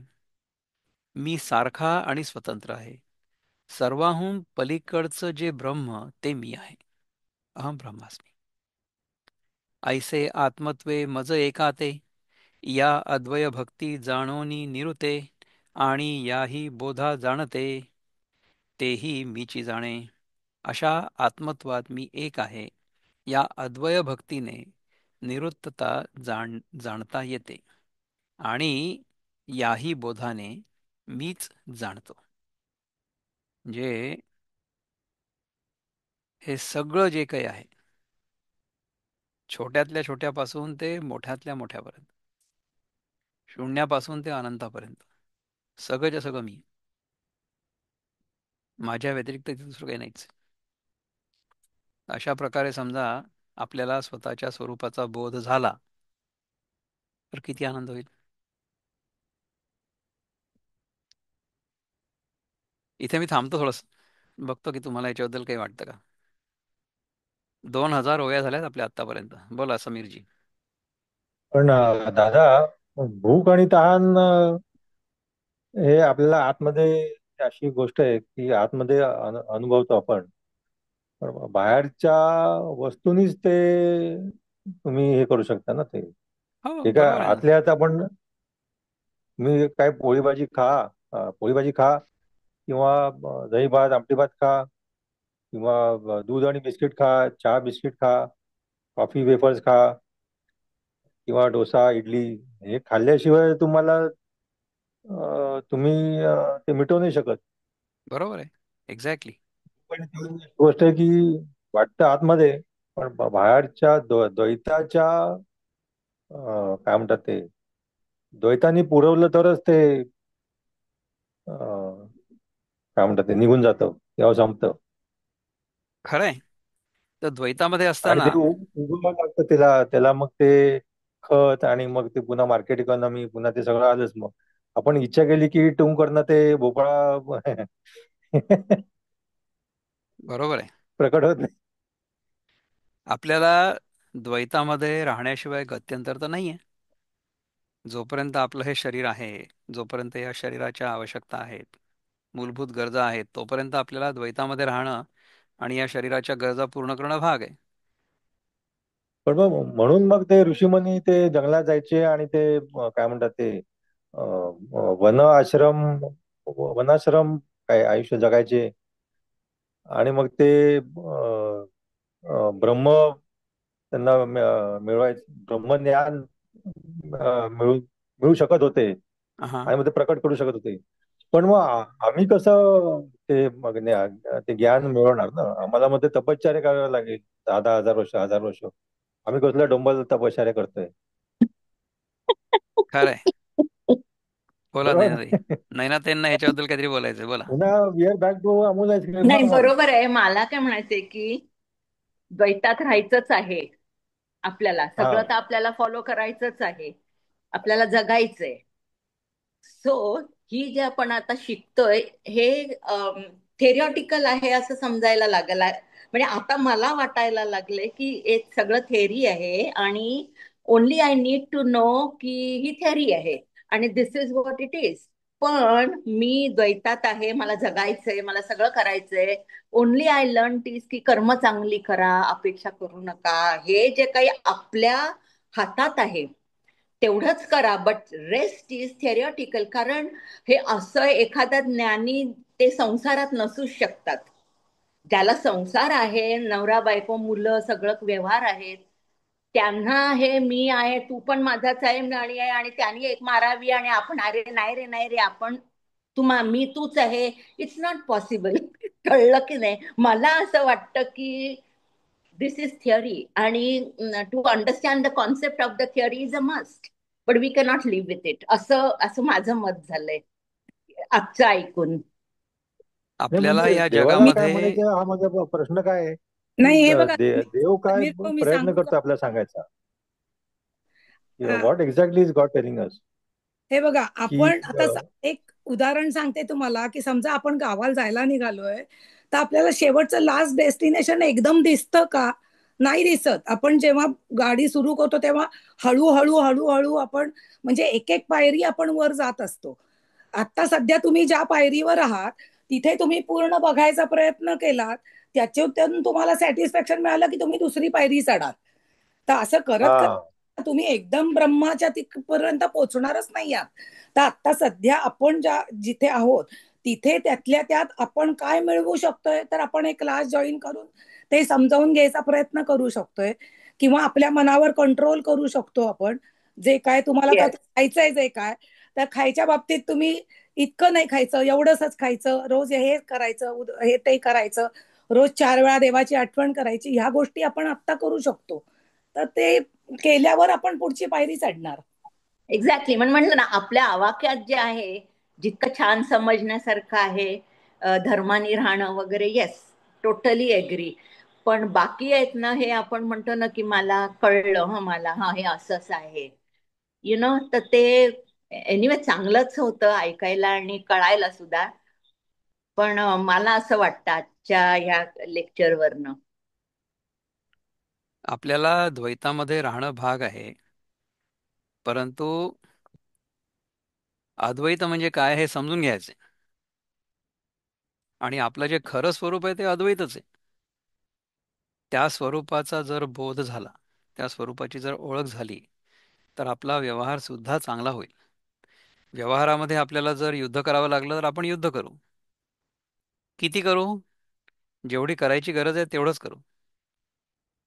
मी सारखा आणि स्वतंत्र आहे. सर्वाहून पलीकडचं जे ब्रह्म ते मी आहे. अहम ब्रह्मास्मी. ऐसे आत्मत्वे मज एकाते, या अद्वय भक्ती जाणोनी निरुते, आणि याही बोधा जाणते, तेही मीची जाणे. अशा आत्मत्वात मी एक आहे, या अद्वय भक्तीने निरुत्तता जाणता येते, आणि याही बोधाने मीच जाणतो. म्हणजे हे सगळं जे काही आहे, छोट्यातल्या छोट्यापासून ते मोठ्यातल्या मोठ्यापर्यंत, शून्यापासून ते अनंतापर्यंत, सगळंच्या सगळं मी. माझ्या व्यतिरिक्त इथे दुसरं काही नाहीच. अशा प्रकारे समजा आपल्याला स्वतःच्या स्वरूपाचा बोध झाला तर किती आनंद होईल. इथे मी थांबतो थोडस, बघतो की तुम्हाला याच्याबद्दल काही वाटतं का. 2000 ओव्या झाल्यात आपल्या आत्तापर्यंत. बोला समीरजी. पण दादा, भूक आणि तहान हे आपल्याला आतमध्ये अशी गोष्ट आहे की आतमध्ये अनुभवतो आपण. पण बाहेरच्या वस्तूनीच ते तुम्ही हे करू शकता ना ते. हो, ते काय बरोबर आहे ना. आतल्या आत आपण, तुम्ही काय पोळी भाजी खा, पोळी भाजी खा, किंवा दही भात आमटी भात खा, किंवा दूध आणि बिस्किट खा, चहा बिस्किट खा, कॉफी वेफर्स खा, किंवा डोसा इडली, हे खाल्ल्याशिवाय तुम्हाला तुम्ही ते मिटवू नाही शकत. बरोबर आहे. एक्झॅक्टली. पण ती गोष्ट आहे की वाटतं आतमध्ये, पण बाहेरच्या द्वैताच्या काय म्हणतात ते, द्वैताने पुरवलं तरच ते काय म्हणतात ते निघून जातं तेव्हा संपतं. खरंय. तर द्वैतामध्ये आणि ते असताना उगवावं लागतं त्याला त्याला मग ते खत, आणि मग ते पुन्हा मार्केट इकॉनॉमी, पुन्हा ते सगळं आलंच मग. आपण इच्छा केली की टुंग करणं ते भोपळा बरोबर आहे. प्रकट होत नाही. आपल्याला द्वैतामध्ये राहण्याशिवाय गत्यंतर तर नाहीये. जोपर्यंत आपलं हे शरीर आहे, जोपर्यंत या शरीराच्या आवश्यकता आहेत, मूलभूत गरजा आहेत, तोपर्यंत आपल्याला द्वैतामध्ये राहणं आणि या शरीराच्या गरजा पूर्ण करणं भाग आहे. पण मग म्हणून मग ते ऋषीमुनी ते जंगलात जायचे आणि ते काय म्हणतात ते वन आश्रम, वनाश्रम काय आयुष्य जगायचे. आणि मग ते ब्रह्म त्यांना मिळवायचं, ब्रह्मज्ञान मिळू मिळू शकत होते हा. आणि मग ते प्रकट करू शकत होते. पण मग आम्ही कसं ते मग ते ज्ञान मिळवणार ना? आम्हाला मग ते तपश्चर्या करावी लागेल, 10,000 वर्ष, 1000 वर्ष. आम्ही कसल्या डोंबल तपश्चर्या करतोय? खरंय. बोला नैनाताई. बरोबर. नैनाताईंना ह्याच्याबद्दल काहीतरी बोलायचंय, बोला. पुन्हा we are back to Amul ice cream ना नाही, मग. बरोबर आहे. मला काय म्हणायचंय की द्वैतात राहायचंच आहे आपल्याला. हा. सगळं तर आपल्याला फॉलो करायचंच आहे. आपल्याला जगायचंय. सो ही जे आपण आता शिकतोय हे थेरिऑटिकल आहे असं समजायला लागलं. म्हणजे आता मला वाटायला लागले की एक सगळं थेरी आहे आणि only I need to know की ही थेरी आहे आणि this is what it is. पण मी द्वैतात आहे, मला जगायचंय, मला सगळं करायचंय. ओनली आय लर्न टीज की कर्म चांगली करा, अपेक्षा करू नका. हे जे काही आपल्या हातात आहे तेवढंच करा, बट रेस्ट इज थेरिऑटिकल. कारण हे असं एखादा ज्ञानी ते संसारात नसूच शकतात. ज्याला संसार आहे, नवरा बायको मुलं सगळं व्यवहार आहेत, त्यांना हे मी आहे, तू पण माझाच आहे, आणि आहे, आणि त्यांनी एक मारावी आणि आपण अरे नाही रे नाही रे आपण मी तूच आहे. It's not possible. कळलं की नाही? मला असं वाटतं की दिस इज थिअरी आणि to understand the concept of the theory is a must, but we cannot live with it. असं असं माझं मत झालंय आजचं ऐकून. नाही आपल्याला म्हणजे या देवाला मी काय जगामध्ये म्हणायचं हा माझा प्रश्न काय आहे की नाही, हे बघा देव काय समीर भाऊ, मी प्रयत्न सांगू का? करतो आपल्याला सांगायचा? Um, what exactly is God telling us? हे बघा, की आपण आता एक उदाहरण सांगते तुम्हाला की समजा आपण गावाला जायला निघालोय, तर आपल्याला शेवटचं लास्ट डेस्टिनेशन एकदम दिसतं का? नाही दिसत. आपण जेव्हा गाडी सुरू करतो तेव्हा हळूहळू हळूहळू आपण म्हणजे एक एक पायरी आपण वर जात असतो. आता सध्या तुम्ही ज्या पायरीवर आहात तिथे तुम्ही पूर्ण बघायचा प्रयत्न केलात, त्याच्यातून तुम्हाला सॅटिस्फॅक्शन मिळालं की तुम्ही दुसरी पायरी चढाल. तर असं करत हा. करत तुम्ही एकदम ब्रह्माच्या तिथपर्यंत पोहोचणारच नाही आहात. तर आता सध्या आपण जिथे आहोत तिथे त्यातल्या त्यात आपण काय मिळवू शकतोय, तर आपण एक क्लास जॉईन करून ते समजावून घ्यायचा प्रयत्न करू शकतोय, किंवा आपल्या मनावर कंट्रोल करू शकतो आपण. जे काय तुम्हाला काय येस. खायचंय, जे काय तर खायच्या बाबतीत तुम्ही इतकं नाही खायचं, एवढंच खायचं, रोज हे करायचं, हे ते करायचं, रोज 4 वेळा देवाची आठवण करायची. ह्या गोष्टी आपण आत्ता करू शकतो. तर ते केल्यावर आपण पुढची पायरी चढणार. एक्झॅक्टली. म्हटलं ना, आपल्या आवाक्यात जे आहे जितकं छान समजण्यासारखं आहे, धर्मानी राहणं वगैरे, येस, टोटली एग्री. पण बाकी आहेत ना, हे आपण म्हणतो ना की मला कळलं, मला हे असंच आहे, तर ते एनिवे चांगलंच होतं ऐकायला आणि कळायला सुद्धा. पण मला असं वाटतं आजच्या ह्या लेक्चरवरनं आपल्याला द्वैतामध्ये राहणं भाग आहे, परंतु अद्वैत म्हणजे काय हे समजून घ्यायचे. आणि आपलं जे खरं स्वरूप आहे ते अद्वैतच आहे. त्या स्वरूपाचा जर बोध झाला, त्या स्वरूपाची जर ओळख झाली, तर आपला व्यवहार सुद्धा चांगला होईल. व्यवहारामध्ये आपल्याला जर युद्ध करावं लागलं तर आपण युद्ध करू. किती करू? जेवढी करायची गरज आहे तेवढंच करू.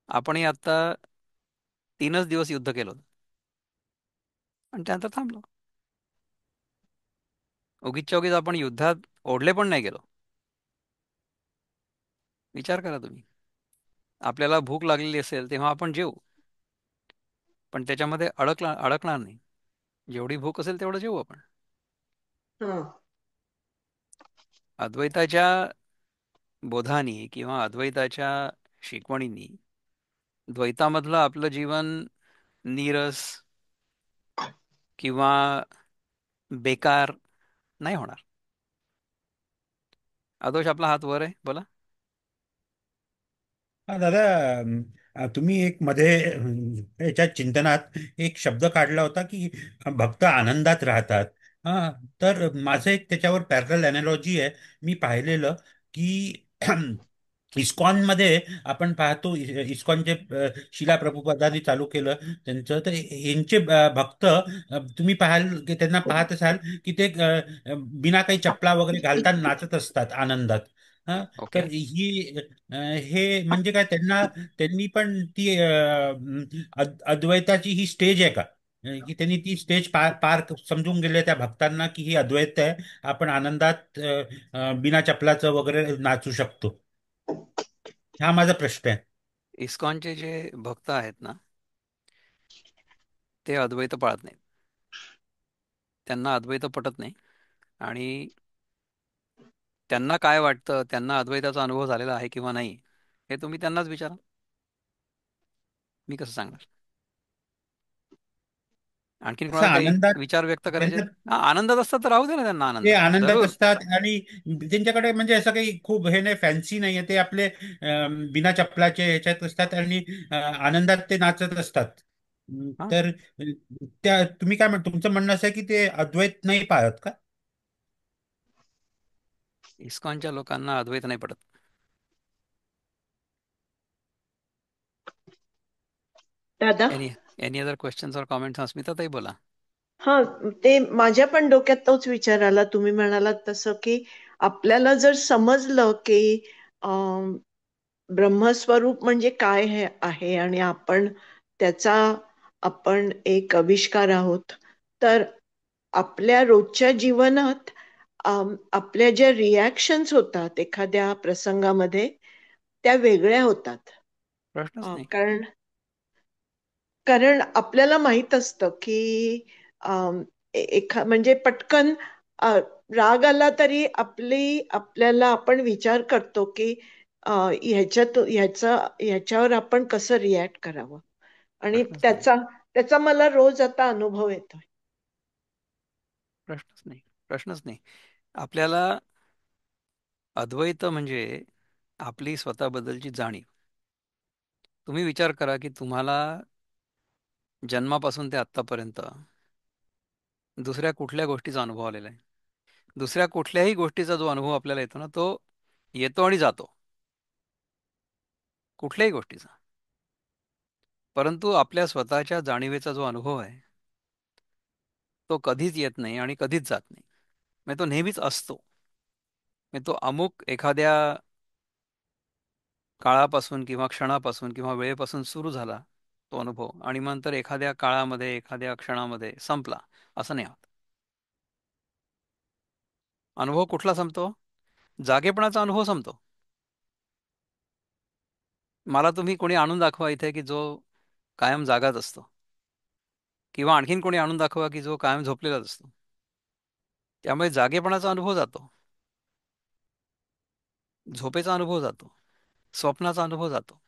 आपणही आता 3च दिवस युद्ध केलं होतं आणि त्यानंतर थांबलो. उगीचच्या उगीच आपण युद्धात ओढले पण नाही गेलो. विचार करा तुम्ही. आपल्याला भूक लागलेली असेल तेव्हा आपण जेवू, पण त्याच्यामध्ये अडकणार नाही. जेवढी भूक असेल तेवढं जेवू आपण. अद्वैताच्या बोधानी किंवा अद्वैताच्या शिकवणींनी द्वैतामधलं आपलं जीवन नीरस किंवा बेकार नाही होणार. आदोष, आपला हात वर आहे, बोला. हा दादा, तुम्ही एक मध्ये याच्या चिंतनात एक शब्द काढला होता की भक्त आनंदात राहतात. हा, तर माझं एक त्याच्यावर पॅरल अनालॉजी आहे. मी पाहिलेलं की इस्कॉन मध्ये आपण पाहतो, इस्कॉनचे शिला प्रभुपादांनी चालू केलं त्यांचं, तर यांचे भक्त तुम्ही पाहाल की त्यांना पाहत असाल की ते बिना काही चपला वगैरे घालता नाचत असतात आनंदात. हा, ओके. तर हे म्हणजे काय, त्यांनी पण ती अद्वैताची ही स्टेज आहे का? की त्यांनी ती स्टेज पार पार समजून गेले त्या भक्तांना की ही अद्वैत आहे, आपण आनंदात बिना चपलाचं वगैरे नाचू शकतो. हा माझा प्रश्न आहे. इस्कॉनचे जे भक्त आहेत ना, ते अद्वैत पाळत नाहीत. त्यांना अद्वैत पटत नाही. आणि त्यांना काय वाटतं, त्यांना अद्वैताचा अनुभव झालेला आहे किंवा नाही, हे तुम्ही त्यांनाच विचारा. मी कसं सांगणार? आणखीन असं कोणाला काही आनंदात विचार व्यक्त करायचे आहेत? त्यांचं हा, आनंदात असतात तर राहू दे ना त्यांना ते आनंदात, आनंदात जरूर. असतात आणि त्यांच्याकडे म्हणजे असं काही खूप हे नाही, फॅन्सी नाहीये. ते आपले बिना चपलाचे ह्याच्यात असतात आणि आनंदात ते नाचत असतात. हा, तर त्या तुम्ही काय तुमचं म्हणणं असं आहे की ते अद्वैत नाही पाळत का? इस्कॉनच्या लोकांना अद्वैत नाही पडत. दादा. एनी एनी अदर क्वेश्चन्स और कॉमेंट्स? अस्मिता ताई, बोला. हा, ते माझ्या पण डोक्यात तोच विचार आला तुम्ही म्हणालात तसं, की आपल्याला जर समजलं की अं, ब्रह्मस्वरूप म्हणजे काय हे आहे आणि त्याचा आपण एक आविष्कार आहोत, तर आपल्या रोजच्या जीवनात आपल्या ज्या रिॲक्शन्स होतात एखाद्या प्रसंगामध्ये, त्या वेगळ्या होतात. प्रश्नच नाही. कारण कारण आपल्याला माहित असतं की अम, म्हणजे पटकन अ, राग आला तरी आपल्याला आपण विचार करतो की ह्याच्यावर आपण कसं रिॲक्ट करावं. आणि प्रश्नच नाही. त्याचा मला रोज आता अनुभव येतोय. प्रश्नच नाही. प्रश्नच नाही. आपल्याला अद्वैत म्हणजे आपली स्वतःबद्दलची जाणीव. तुम्ही विचार करा की तुम्हाला जन्मापासून ते आत्तापर्यंत दुसऱ्या कुठल्या गोष्टीचा अनुभव आलेला आहे? दुसऱ्या कुठल्याही गोष्टीचा जो अनुभव आपल्याला येतो ना, तो येतो आणि जातो, कुठल्याही गोष्टीचा. परंतु आपल्या स्वतःच्या जाणीवेचा जो अनुभव आहे, तो कधीच येत नाही आणि कधीच जात नाही. म्हणजे तो नेहमीच असतो. म्हणजे तो अमुक एखाद्या काळापासून किंवा क्षणापासून किंवा वेळेपासून सुरू झाला तो अनुभव, आणि मग नंतर एखाद्या काळामध्ये एखाद्या क्षणामध्ये संपला, असं नाही होत. अनुभव कुठला संपतो? जागेपणाचा अनुभव संपतो. मला तुम्ही कोणी आणून दाखवा इथे की जो कायम जागाच असतो, किंवा आणखीन कोणी आणून दाखवा की जो कायम झोपलेलाच असतो. त्यामुळे जागेपणाचा अनुभव जातो, झोपेचा अनुभव जातो, स्वप्नाचा अनुभव जातो.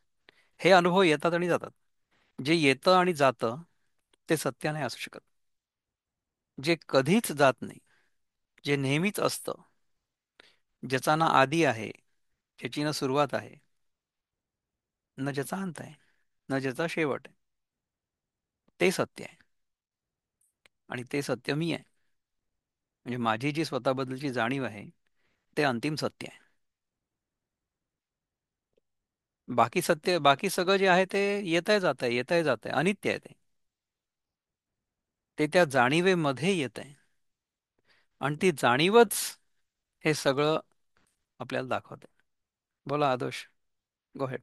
हे अनुभव येतात आणि जातात. जे येतं आणि जातं ते सत्य नाही असू शकत. जे कधीच जात नाही, जे नेहमीच असतं, ज्याचा ना आदी आहे, ज्याची ना सुरुवात आहे, न ज्याचा अंत आहे, न ज्याचा शेवट आहे, ते सत्य आहे. आणि ते सत्य मी आहे. म्हणजे माझी जी स्वतःबद्दलची जाणीव आहे, ते अंतिम सत्य आहे. बाकी सत्य, बाकी सगळं जे आहे ते येत आहे जात आहे, येत आहे जात आहे, अनित्य आहे. ते त्या जाणीवेमध्ये येत आहे. आणि ती जाणीवच हे सगळं आपल्याला दाखवते. बोला आदोष, गो हेड.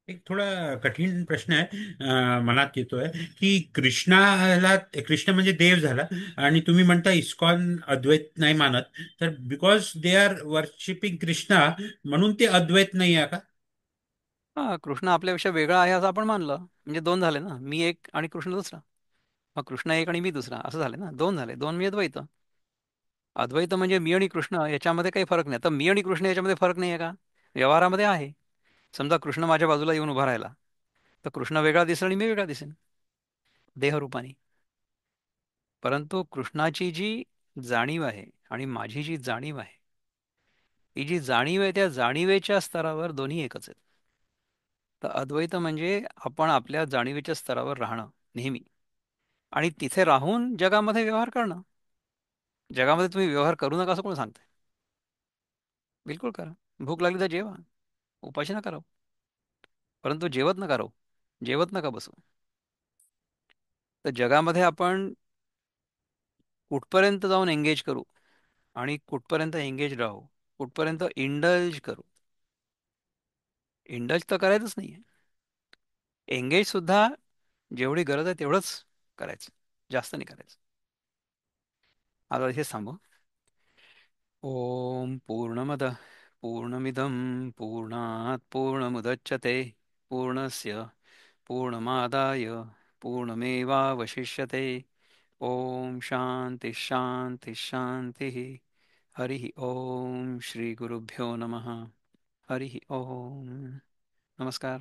एक थोडा कठीण प्रश्न आहे, मनात येतोय की कृष्ण म्हणजे देव झाला आणि तुम्ही म्हणता इस्कॉन अद्वैत नाही मानत, तर because they are worshipping Krishna म्हणून ते अद्वैत नाही आहे का? हा, कृष्ण आपल्यापेक्षा वेगळा आहे असं आपण मानलं म्हणजे दोन झाले ना, मी एक आणि कृष्ण दुसरा. मग कृष्ण एक आणि मी दुसरा असं झाले ना, दोन झाले, दोन मी अद्वैत. अद्वैत म्हणजे मी आणि कृष्ण याच्यामध्ये काही फरक नाही. आता मी आणि कृष्ण याच्यामध्ये फरक नाही आहे का? व्यवहारामध्ये आहे. समजा कृष्ण माझ्या बाजूला येऊन उभा राहिला, तर कृष्ण वेगळा दिसेल आणि मी वेगळा दिसेन देहरूपाने. परंतु कृष्णाची जी जाणीव आहे आणि माझी जी जाणीव आहे, ही जी जाणीव आहे त्या जाणीवेच्या स्तरावर दोन्ही एकच आहेत. तर अद्वैत म्हणजे आपण आपल्या जाणीवेच्या स्तरावर राहणं नेहमी, आणि तिथे राहून जगामध्ये व्यवहार करणं. जगामध्ये तुम्ही व्यवहार करू नका असं कोण सांगतंय? बिलकुल करा. भूक लागली तर जेवा, उपाशी नका राहू, परंतु जेवत नका राहू, जेवत नका बसू. तर जगामध्ये आपण कुठपर्यंत जाऊन एंगेज करू आणि कुठपर्यंत एंगेज राहू, कुठपर्यंत इंडल्ज करू. इंडल्ज तर करायचंच नाहीये. एंगेज सुद्धा जेवढी गरज आहे तेवढंच करायचं, जास्त नाही करायचं. आता इथे थांबू. ओम पूर्णमद पूर्णमिदं पूर्णात् पूर्णमुदच्यते पूर्णस्य पूर्णमादाय पूर्णमेवावशिष्यते. ओम शांती शांती शांती. हरिः ओम श्री गुरुभ्यो नमः. हरिः ओम. नमस्कार.